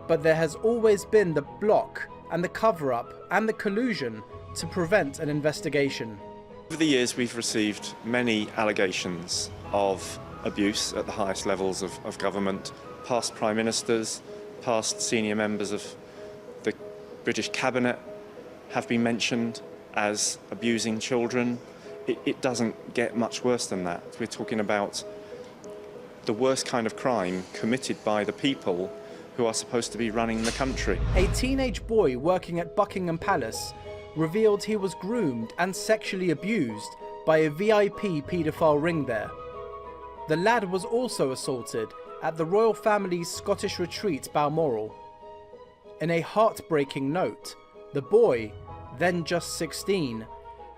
but there has always been the block and the cover-up and the collusion to prevent an investigation. Over the years we've received many allegations of abuse at the highest levels of government. Past prime ministers, past senior members of the British cabinet have been mentioned as abusing children. It doesn't get much worse than that. We're talking about the worst kind of crime committed by the people who are supposed to be running the country. A teenage boy working at Buckingham Palace revealed he was groomed and sexually abused by a VIP paedophile ring there. The lad was also assaulted at the royal family's Scottish retreat Balmoral. In a heartbreaking note, the boy, then just 16,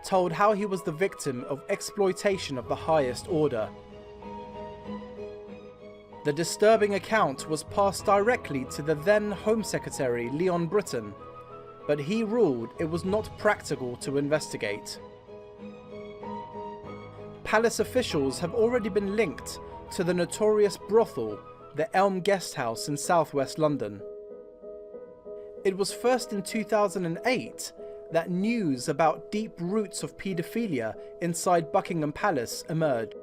told how he was the victim of exploitation of the highest order. The disturbing account was passed directly to the then Home Secretary Leon Britton, but he ruled it was not practical to investigate. Palace officials have already been linked to the notorious brothel, the Elm Guest House in southwest London. It was first in 2008 that news about deep roots of paedophilia inside Buckingham Palace emerged.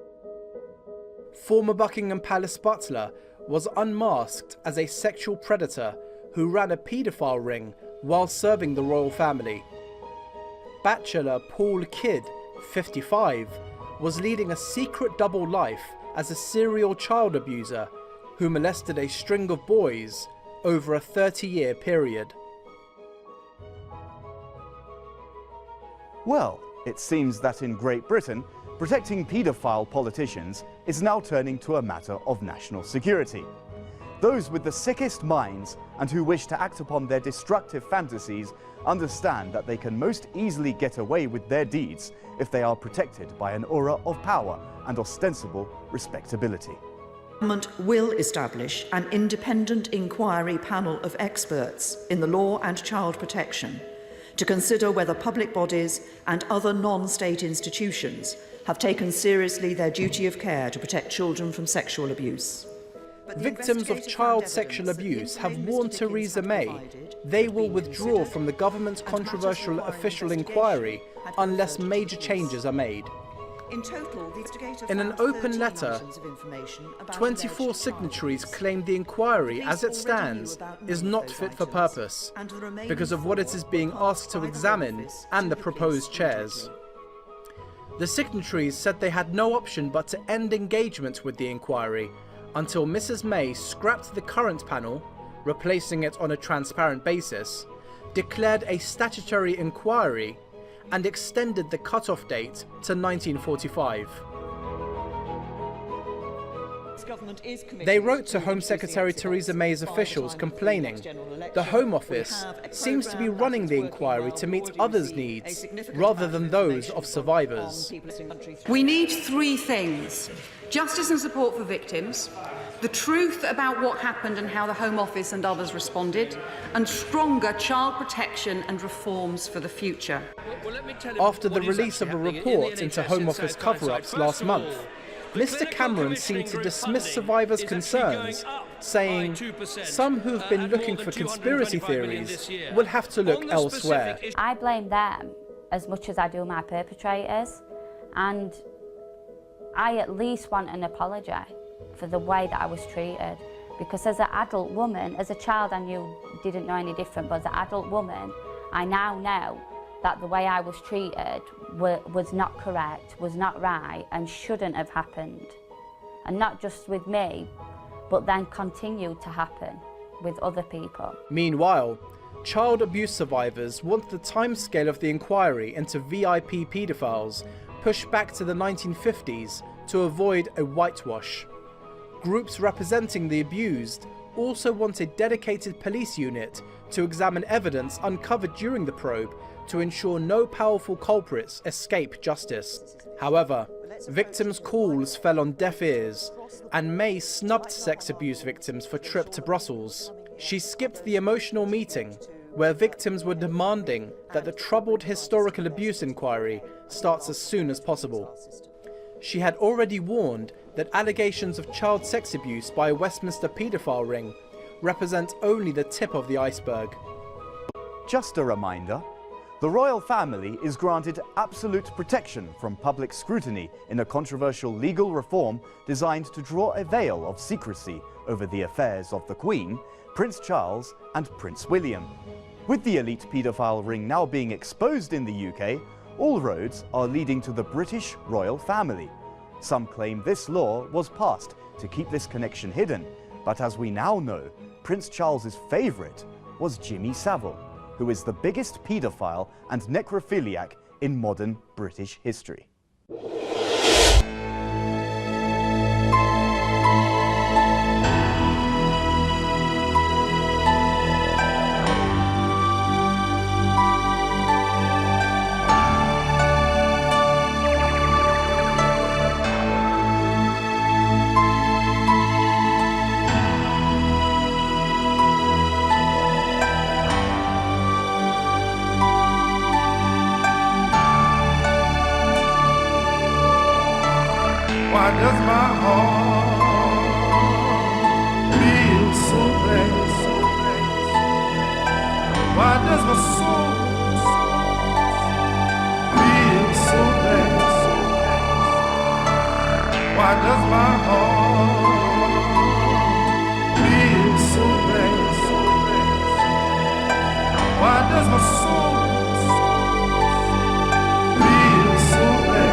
Former Buckingham Palace butler was unmasked as a sexual predator who ran a paedophile ring while serving the royal family. Bachelor Paul Kidd, 55, was leading a secret double life as a serial child abuser who molested a string of boys over a 30-year period. Well, it seems that in Great Britain, protecting paedophile politicians is now turning to a matter of national security. Those with the sickest minds and who wish to act upon their destructive fantasies understand that they can most easily get away with their deeds if they are protected by an aura of power and ostensible respectability. The government will establish an independent inquiry panel of experts in the law and child protection to consider whether public bodies and other non-state institutions have taken seriously their duty of care to protect children from sexual abuse. Victims of child sexual abuse have warned Theresa May they will withdraw from the government's controversial official inquiry unless major changes are made. In an open letter, 24 signatories claimed the inquiry, as it stands, is not fit for purpose because of what it is being asked to examine and the proposed chairs. The signatories said they had no option but to end engagement with the inquiry until Mrs. May scrapped the current panel, replacing it on a transparent basis, declared a statutory inquiry, and extended the cut-off date to 1945. They wrote to Home Secretary Theresa May's officials complaining the Home Office seems to be running the inquiry to meet others' needs rather than those of survivors. We need three things: justice and support for victims, the truth about what happened and how the Home Office and others responded, and stronger child protection and reforms for the future. After the release of a report into Home Office cover-ups last month, Mr. Cameron seemed to dismiss survivors' concerns, saying some who've been looking for conspiracy theories will have to look elsewhere. I blame them as much as I do my perpetrators, and I at least want an apology for the way that I was treated, because as an adult woman, as a child I didn't know any different, but as an adult woman I now know that the way I was treated was not correct, was not right, and shouldn't have happened. And not just with me, but then continued to happen with other people. Meanwhile, child abuse survivors want the timescale of the inquiry into VIP paedophiles pushed back to the 1950s to avoid a whitewash. Groups representing the abused also want a dedicated police unit to examine evidence uncovered during the probe to ensure no powerful culprits escape justice. However, victims' calls fell on deaf ears, and May snubbed sex abuse victims for trip to Brussels. She skipped the emotional meeting, where victims were demanding that the troubled historical abuse inquiry starts as soon as possible. She had already warned that allegations of child sex abuse by a Westminster paedophile ring represent only the tip of the iceberg. Just a reminder, the royal family is granted absolute protection from public scrutiny in a controversial legal reform designed to draw a veil of secrecy over the affairs of the Queen, Prince Charles and Prince William. With the elite paedophile ring now being exposed in the UK, all roads are leading to the British royal family. Some claim this law was passed to keep this connection hidden, but as we now know, Prince Charles's favourite was Jimmy Savile, who is the biggest paedophile and necrophiliac in modern British history. Why does my heart feel so bad? Why does my soul feel so bad? Why does my heart feel so bad? Why does my soul feel so bad?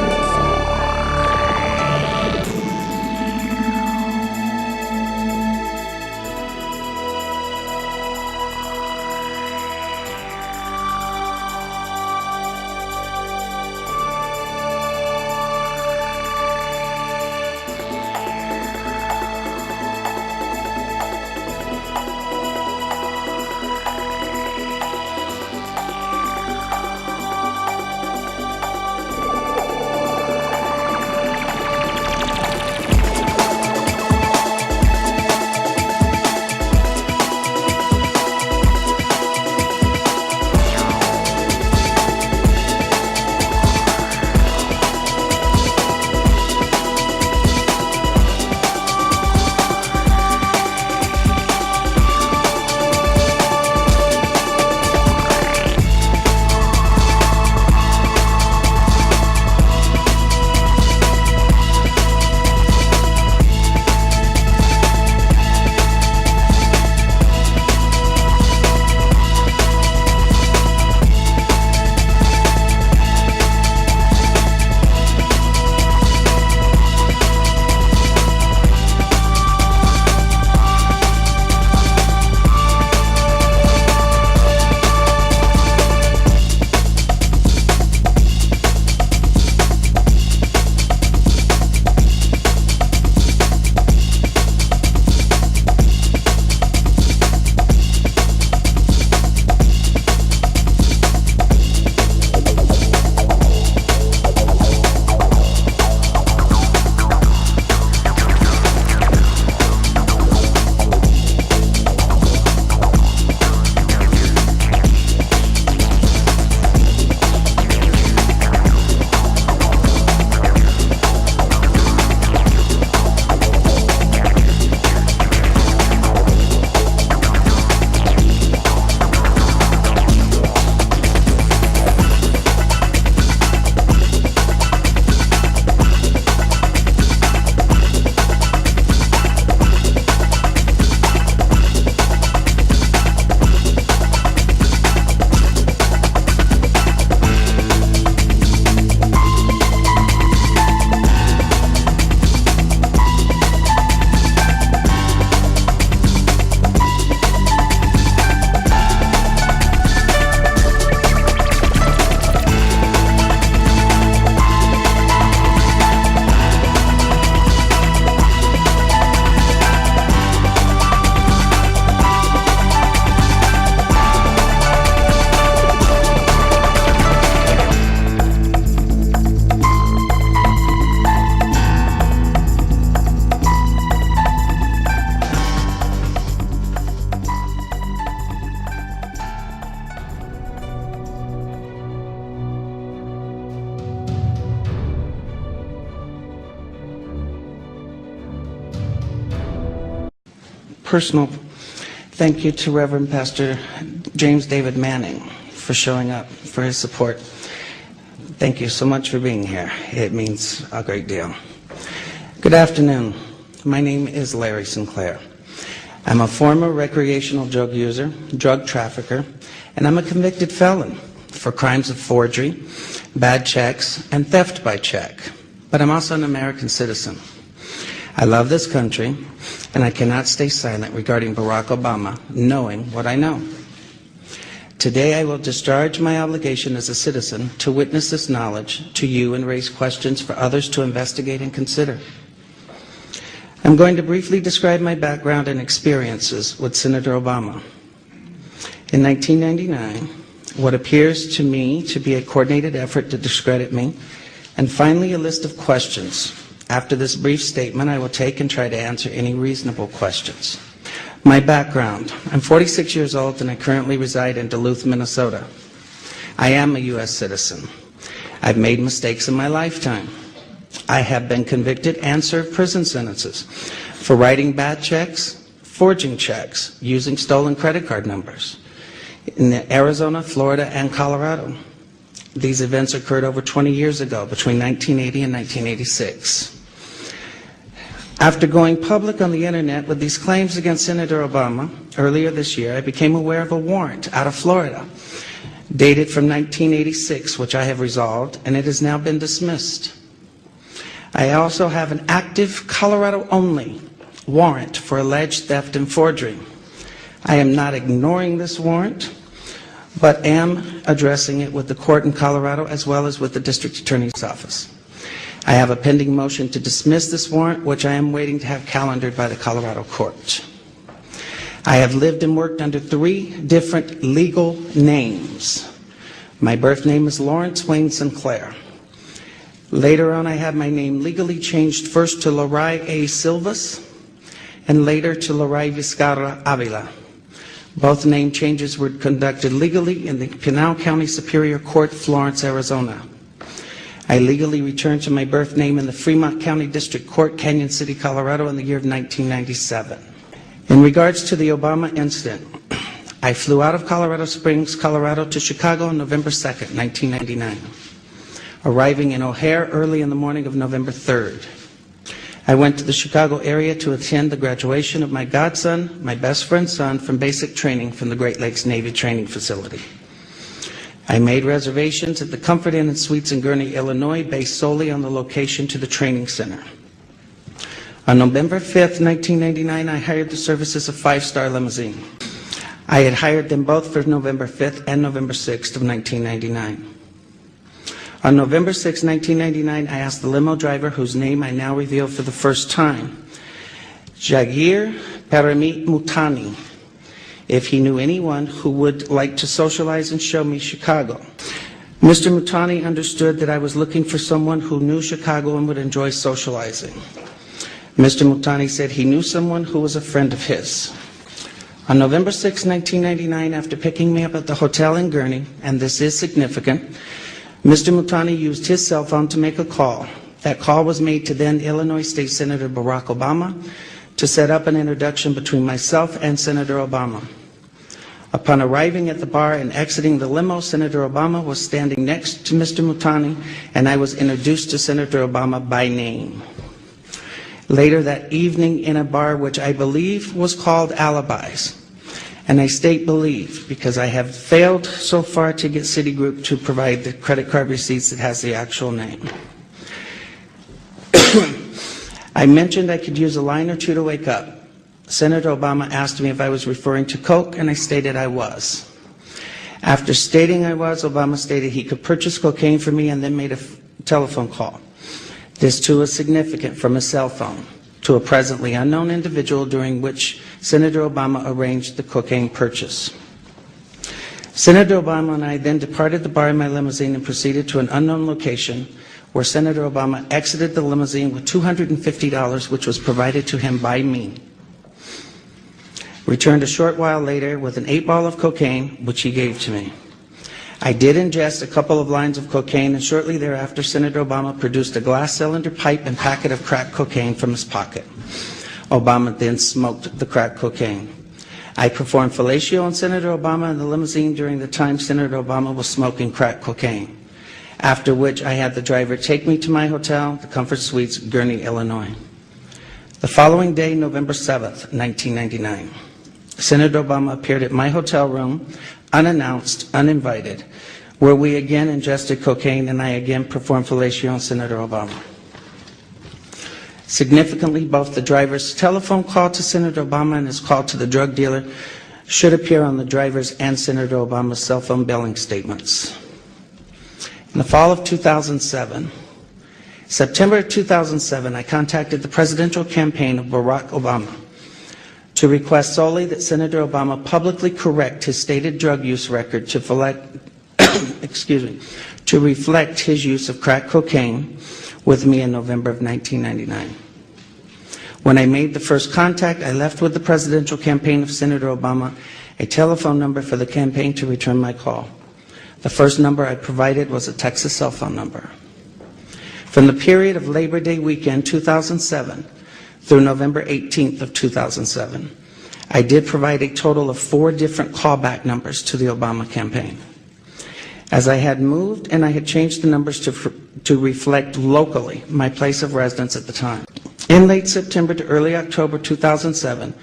personal thank you to Reverend Pastor James David Manning for showing up, for his support. Thank you so much for being here. It means a great deal. Good afternoon. My name is Larry Sinclair. I'm a former recreational drug user, drug trafficker, and I'm a convicted felon for crimes of forgery, bad checks, and theft by check. But I'm also an American citizen. I love this country, and I cannot stay silent regarding Barack Obama, knowing what I know. Today I will discharge my obligation as a citizen to witness this knowledge to you and raise questions for others to investigate and consider. I'm going to briefly describe my background and experiences with Senator Obama. In 1999, what appears to me to be a coordinated effort to discredit me, and finally a list of questions. After this brief statement, I will take and try to answer any reasonable questions. My background. I'm 46 years old and I currently reside in Duluth, Minnesota. I am a U.S. citizen. I've made mistakes in my lifetime. I have been convicted and served prison sentences for writing bad checks, forging checks, using stolen credit card numbers in Arizona, Florida, and Colorado. These events occurred over 20 years ago, between 1980 and 1986. After going public on the internet with these claims against Senator Obama earlier this year, I became aware of a warrant out of Florida dated from 1986, which I have resolved, and it has now been dismissed. I also have an active Colorado-only warrant for alleged theft and forgery. I am not ignoring this warrant, but am addressing it with the court in Colorado as well as with the district attorney's office. I have a pending motion to dismiss this warrant, which I am waiting to have calendared by the Colorado court. I have lived and worked under 3 different legal names. My birth name is Lawrence Wayne Sinclair. Later on, I had my name legally changed first to Larai A. Silvas and later to Larai Vizcarra Avila. Both name changes were conducted legally in the Pinal County Superior Court, Florence, Arizona. I legally returned to my birth name in the Fremont County District Court, Canyon City, Colorado in the year of 1997. In regards to the Obama incident, I flew out of Colorado Springs, Colorado to Chicago on November 2nd, 1999, arriving in O'Hare early in the morning of November 3rd. I went to the Chicago area to attend the graduation of my godson, my best friend's son, from basic training from the Great Lakes Navy Training Facility. I made reservations at the Comfort Inn and Suites in Gurnee, Illinois, based solely on the location to the training center. On November 5th, 1999, I hired the services of 5-Star Limousine. I had hired them both for November 5th and November 6th of 1999. On November 6, 1999, I asked the limo driver, whose name I now reveal for the first time, Jagir Paramit Mutani, if he knew anyone who would like to socialize and show me Chicago. Mr. Mutani understood that I was looking for someone who knew Chicago and would enjoy socializing. Mr. Mutani said he knew someone who was a friend of his. On November 6, 1999, after picking me up at the hotel in Gurnee, and this is significant, Mr. Mutani used his cell phone to make a call. That call was made to then Illinois State Senator Barack Obama to set up an introduction between myself and Senator Obama. Upon arriving at the bar and exiting the limo, Senator Obama was standing next to Mr. Mutani, and I was introduced to Senator Obama by name. Later that evening in a bar which I believe was called Alibis, and I state believe because I have failed so far to get Citigroup to provide the credit card receipts that has the actual name. I mentioned I could use a line or two to wake up. Senator Obama asked me if I was referring to coke, and I stated I was. After stating I was, Obama stated he could purchase cocaine for me and then made a telephone call. This too is significant, from a cell phone to a presently unknown individual, during which Senator Obama arranged the cocaine purchase. Senator Obama and I then departed the bar in my limousine and proceeded to an unknown location where Senator Obama exited the limousine with $250, which was provided to him by me. Returned a short while later with an 8-ball of cocaine, which he gave to me. I did ingest a couple of lines of cocaine, and shortly thereafter, Senator Obama produced a glass cylinder pipe and packet of crack cocaine from his pocket. Obama then smoked the crack cocaine. I performed fellatio on Senator Obama in the limousine during the time Senator Obama was smoking crack cocaine, after which I had the driver take me to my hotel, the Comfort Suites, Gurnee, Illinois. The following day, November 7th, 1999, Senator Obama appeared at my hotel room, unannounced, uninvited, where we again ingested cocaine and I again performed fellatio on Senator Obama. Significantly, both the driver's telephone call to Senator Obama and his call to the drug dealer should appear on the driver's and Senator Obama's cell phone billing statements. In the fall of 2007, September 2007, I contacted the presidential campaign of Barack Obama to request solely that Senator Obama publicly correct his stated drug use record to reflect his use of crack cocaine with me in November of 1999. When I made the first contact, I left with the presidential campaign of Senator Obama a telephone number for the campaign to return my call. The first number I provided was a Texas cell phone number. From the period of Labor Day weekend 2007 through November 18th of 2007, I did provide a total of 4 different callback numbers to the Obama campaign. As I had moved and I had changed the numbers to reflect locally my place of residence at the time. In late September to early October 2007,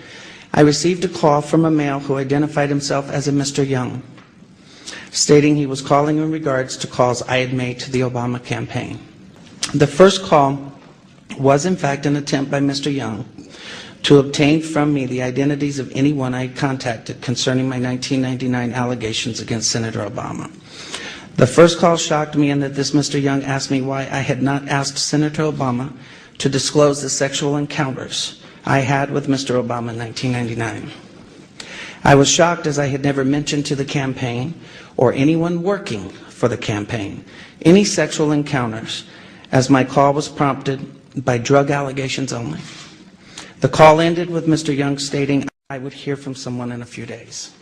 I received a call from a male who identified himself as a Mr. Young, stating he was calling in regards to calls I had made to the Obama campaign. The first call was in fact an attempt by Mr. Young to obtain from me the identities of anyone I had contacted concerning my 1999 allegations against Senator Obama. The first call shocked me in that this Mr. Young asked me why I had not asked Senator Obama to disclose the sexual encounters I had with Mr. Obama in 1999. I was shocked as I had never mentioned to the campaign or anyone working for the campaign any sexual encounters, as my call was prompted by drug allegations only. The call ended with Mr. Young stating I would hear from someone in a few days.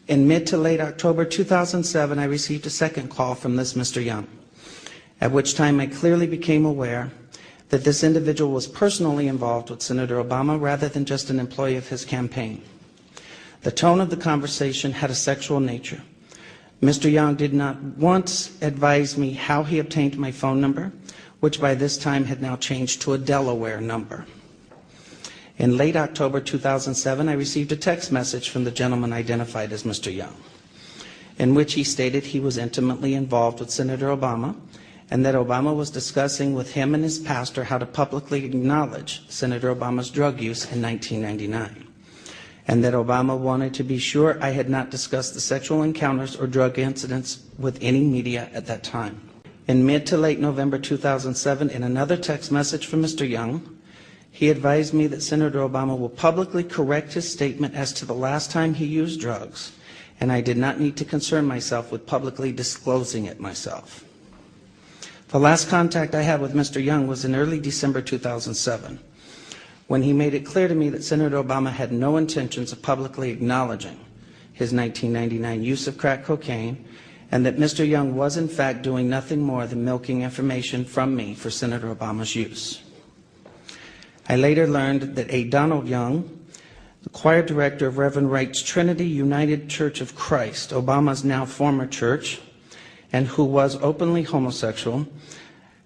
In mid to late October 2007, I received a second call from this Mr. Young, at which time I clearly became aware that this individual was personally involved with Senator Obama rather than just an employee of his campaign. The tone of the conversation had a sexual nature. Mr. Young did not once advise me how he obtained my phone number, which by this time had now changed to a Delaware number. In late October 2007, I received a text message from the gentleman identified as Mr. Young, in which he stated he was intimately involved with Senator Obama and that Obama was discussing with him and his pastor how to publicly acknowledge Senator Obama's drug use in 1999, and that Obama wanted to be sure I had not discussed the sexual encounters or drug incidents with any media at that time. In mid to late November 2007, in another text message from Mr. Young, he advised me that Senator Obama will publicly correct his statement as to the last time he used drugs, and I did not need to concern myself with publicly disclosing it myself. The last contact I had with Mr. Young was in early December 2007, when he made it clear to me that Senator Obama had no intentions of publicly acknowledging his 1999 use of crack cocaine, and that Mr. Young was in fact doing nothing more than milking information from me for Senator Obama's use. I later learned that A. Donald Young, the choir director of Reverend Wright's Trinity United Church of Christ, Obama's now former church, and who was openly homosexual,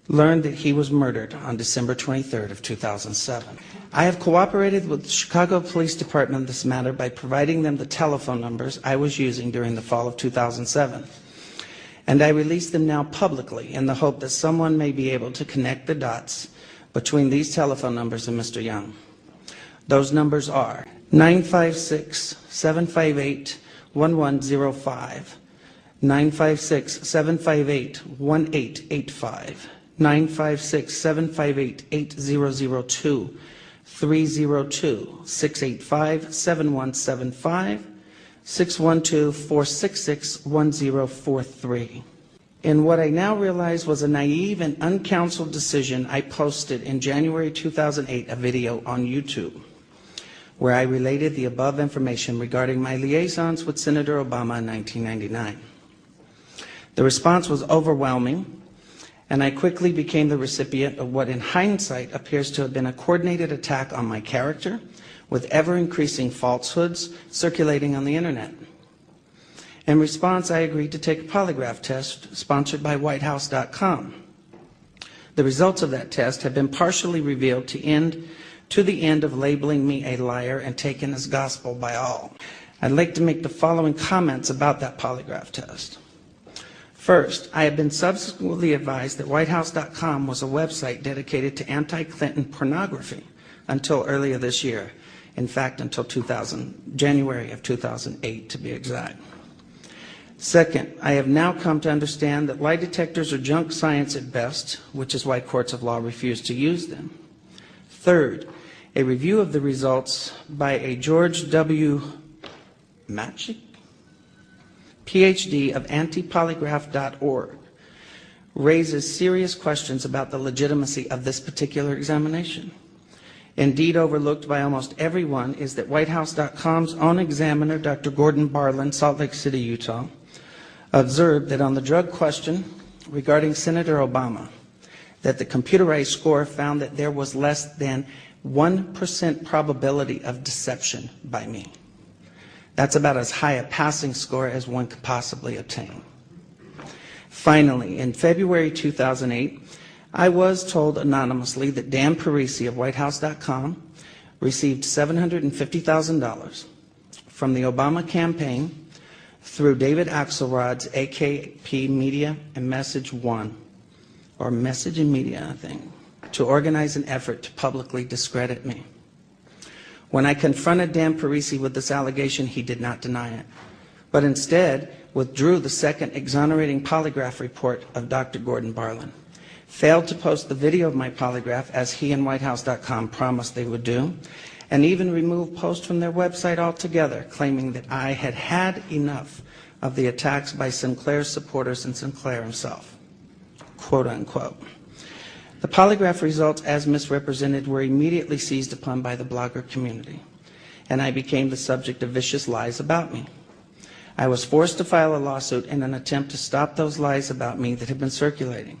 learned that he was murdered on December 23rd of 2007. I have cooperated with the Chicago Police Department in this matter by providing them the telephone numbers I was using during the fall of 2007. And I release them now publicly in the hope that someone may be able to connect the dots between these telephone numbers and Mr. Young. Those numbers are 956-758-1105, 956-758-1885, 956-758-8002, 302-685-7175, 612-466-1043. In what I now realize was a naive and uncounseled decision, I posted in January 2008 a video on YouTube where I related the above information regarding my liaisons with Senator Obama in 1999. The response was overwhelming, and I quickly became the recipient of what in hindsight appears to have been a coordinated attack on my character, with ever-increasing falsehoods circulating on the internet. In response, I agreed to take a polygraph test sponsored by whitehouse.com. The results of that test have been partially revealed to the end of labeling me a liar and taken as gospel by all. I'd like to make the following comments about that polygraph test. First, I have been subsequently advised that whitehouse.com was a website dedicated to anti-Clinton pornography until earlier this year. In fact, until January of 2008 to be exact. Second, I have now come to understand that lie detectors are junk science at best, which is why courts of law refuse to use them. Third, a review of the results by a George W. Matchik, PhD of antipolygraph.org, raises serious questions about the legitimacy of this particular examination. Indeed, overlooked by almost everyone is that whitehouse.com's own examiner, Dr. Gordon Barlin, Salt Lake City, Utah, observed that on the drug question regarding Senator Obama, that the computerized score found that there was less than 1% probability of deception by me. That's about as high a passing score as one could possibly obtain. Finally, in February 2008, I was told anonymously that Dan Parisi of whitehouse.com received $750,000 from the Obama campaign through David Axelrod's AKP Media and Message One, or Message and Media, I think, to organize an effort to publicly discredit me. When I confronted Dan Parisi with this allegation, he did not deny it, but instead withdrew the second exonerating polygraph report of Dr. Gordon Barlin, failed to post the video of my polygraph as he and whitehouse.com promised they would do, and even removed posts from their website altogether, claiming that I had had enough of the attacks by Sinclair's supporters and Sinclair himself, quote unquote. The polygraph results, as misrepresented, were immediately seized upon by the blogger community, and I became the subject of vicious lies about me. I was forced to file a lawsuit in an attempt to stop those lies about me that had been circulating.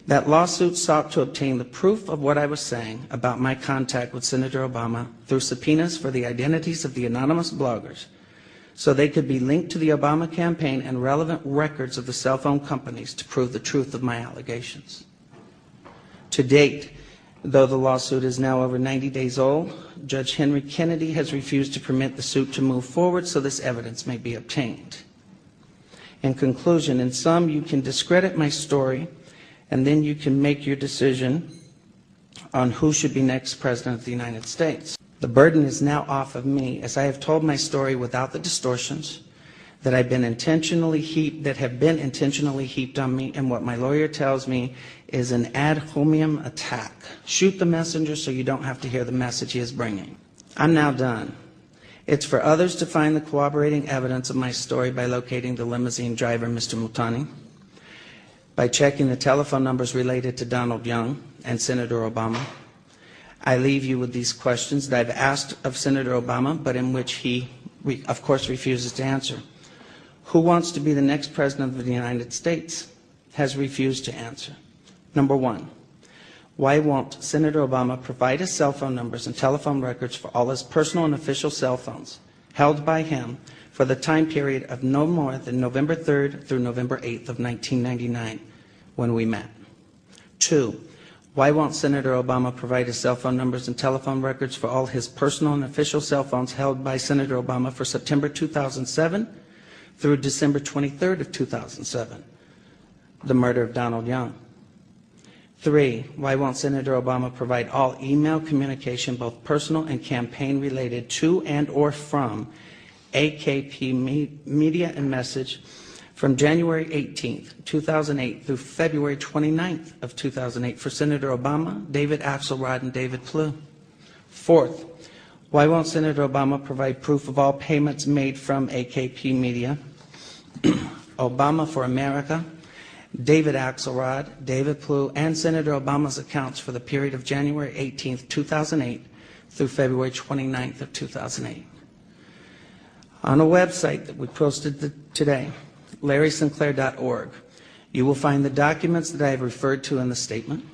That lawsuit sought to obtain the proof of what I was saying about my contact with Senator Obama through subpoenas for the identities of the anonymous bloggers, so they could be linked to the Obama campaign and relevant records of the cell phone companies to prove the truth of my allegations. To date, though the lawsuit is now over 90 days old, Judge Henry Kennedy has refused to permit the suit to move forward so this evidence may be obtained. In conclusion, in sum, you can discredit my story, and then you can make your decision on who should be next President of the United States. The burden is now off of me, as I have told my story without the distortions that have been intentionally heaped on me, and what my lawyer tells me is an ad hominem attack. Shoot the messenger so you don't have to hear the message he is bringing. I'm now done. It's for others to find the corroborating evidence of my story by locating the limousine driver, Mr. Multani, by checking the telephone numbers related to Donald Young and Senator Obama. I leave you with these questions that I've asked of Senator Obama, but in which he, of course, refuses to answer. Who wants to be the next President of the United States? Has refused to answer. Number one, why won't Senator Obama provide his cell phone numbers and telephone records for all his personal and official cell phones held by him for the time period of no more than November 3rd through November 8th of 1999, when we met? Two, why won't Senator Obama provide his cell phone numbers and telephone records for all his personal and official cell phones held by Senator Obama for September 2007 through December 23rd of 2007, the murder of Donald Young? Three, why won't Senator Obama provide all email communication, both personal and campaign related to and or from AKP Media and Message from January 18th, 2008 through February 29th of 2008 for Senator Obama, David Axelrod, and David Plouffe? Fourth, why won't Senator Obama provide proof of all payments made from AKP Media, Obama for America, David Axelrod, David Plouffe, and Senator Obama's accounts for the period of January 18th, 2008 through February 29th of 2008? On a website that we posted today, LarrySinclair.org, You will find the documents that I have referred to in the statement.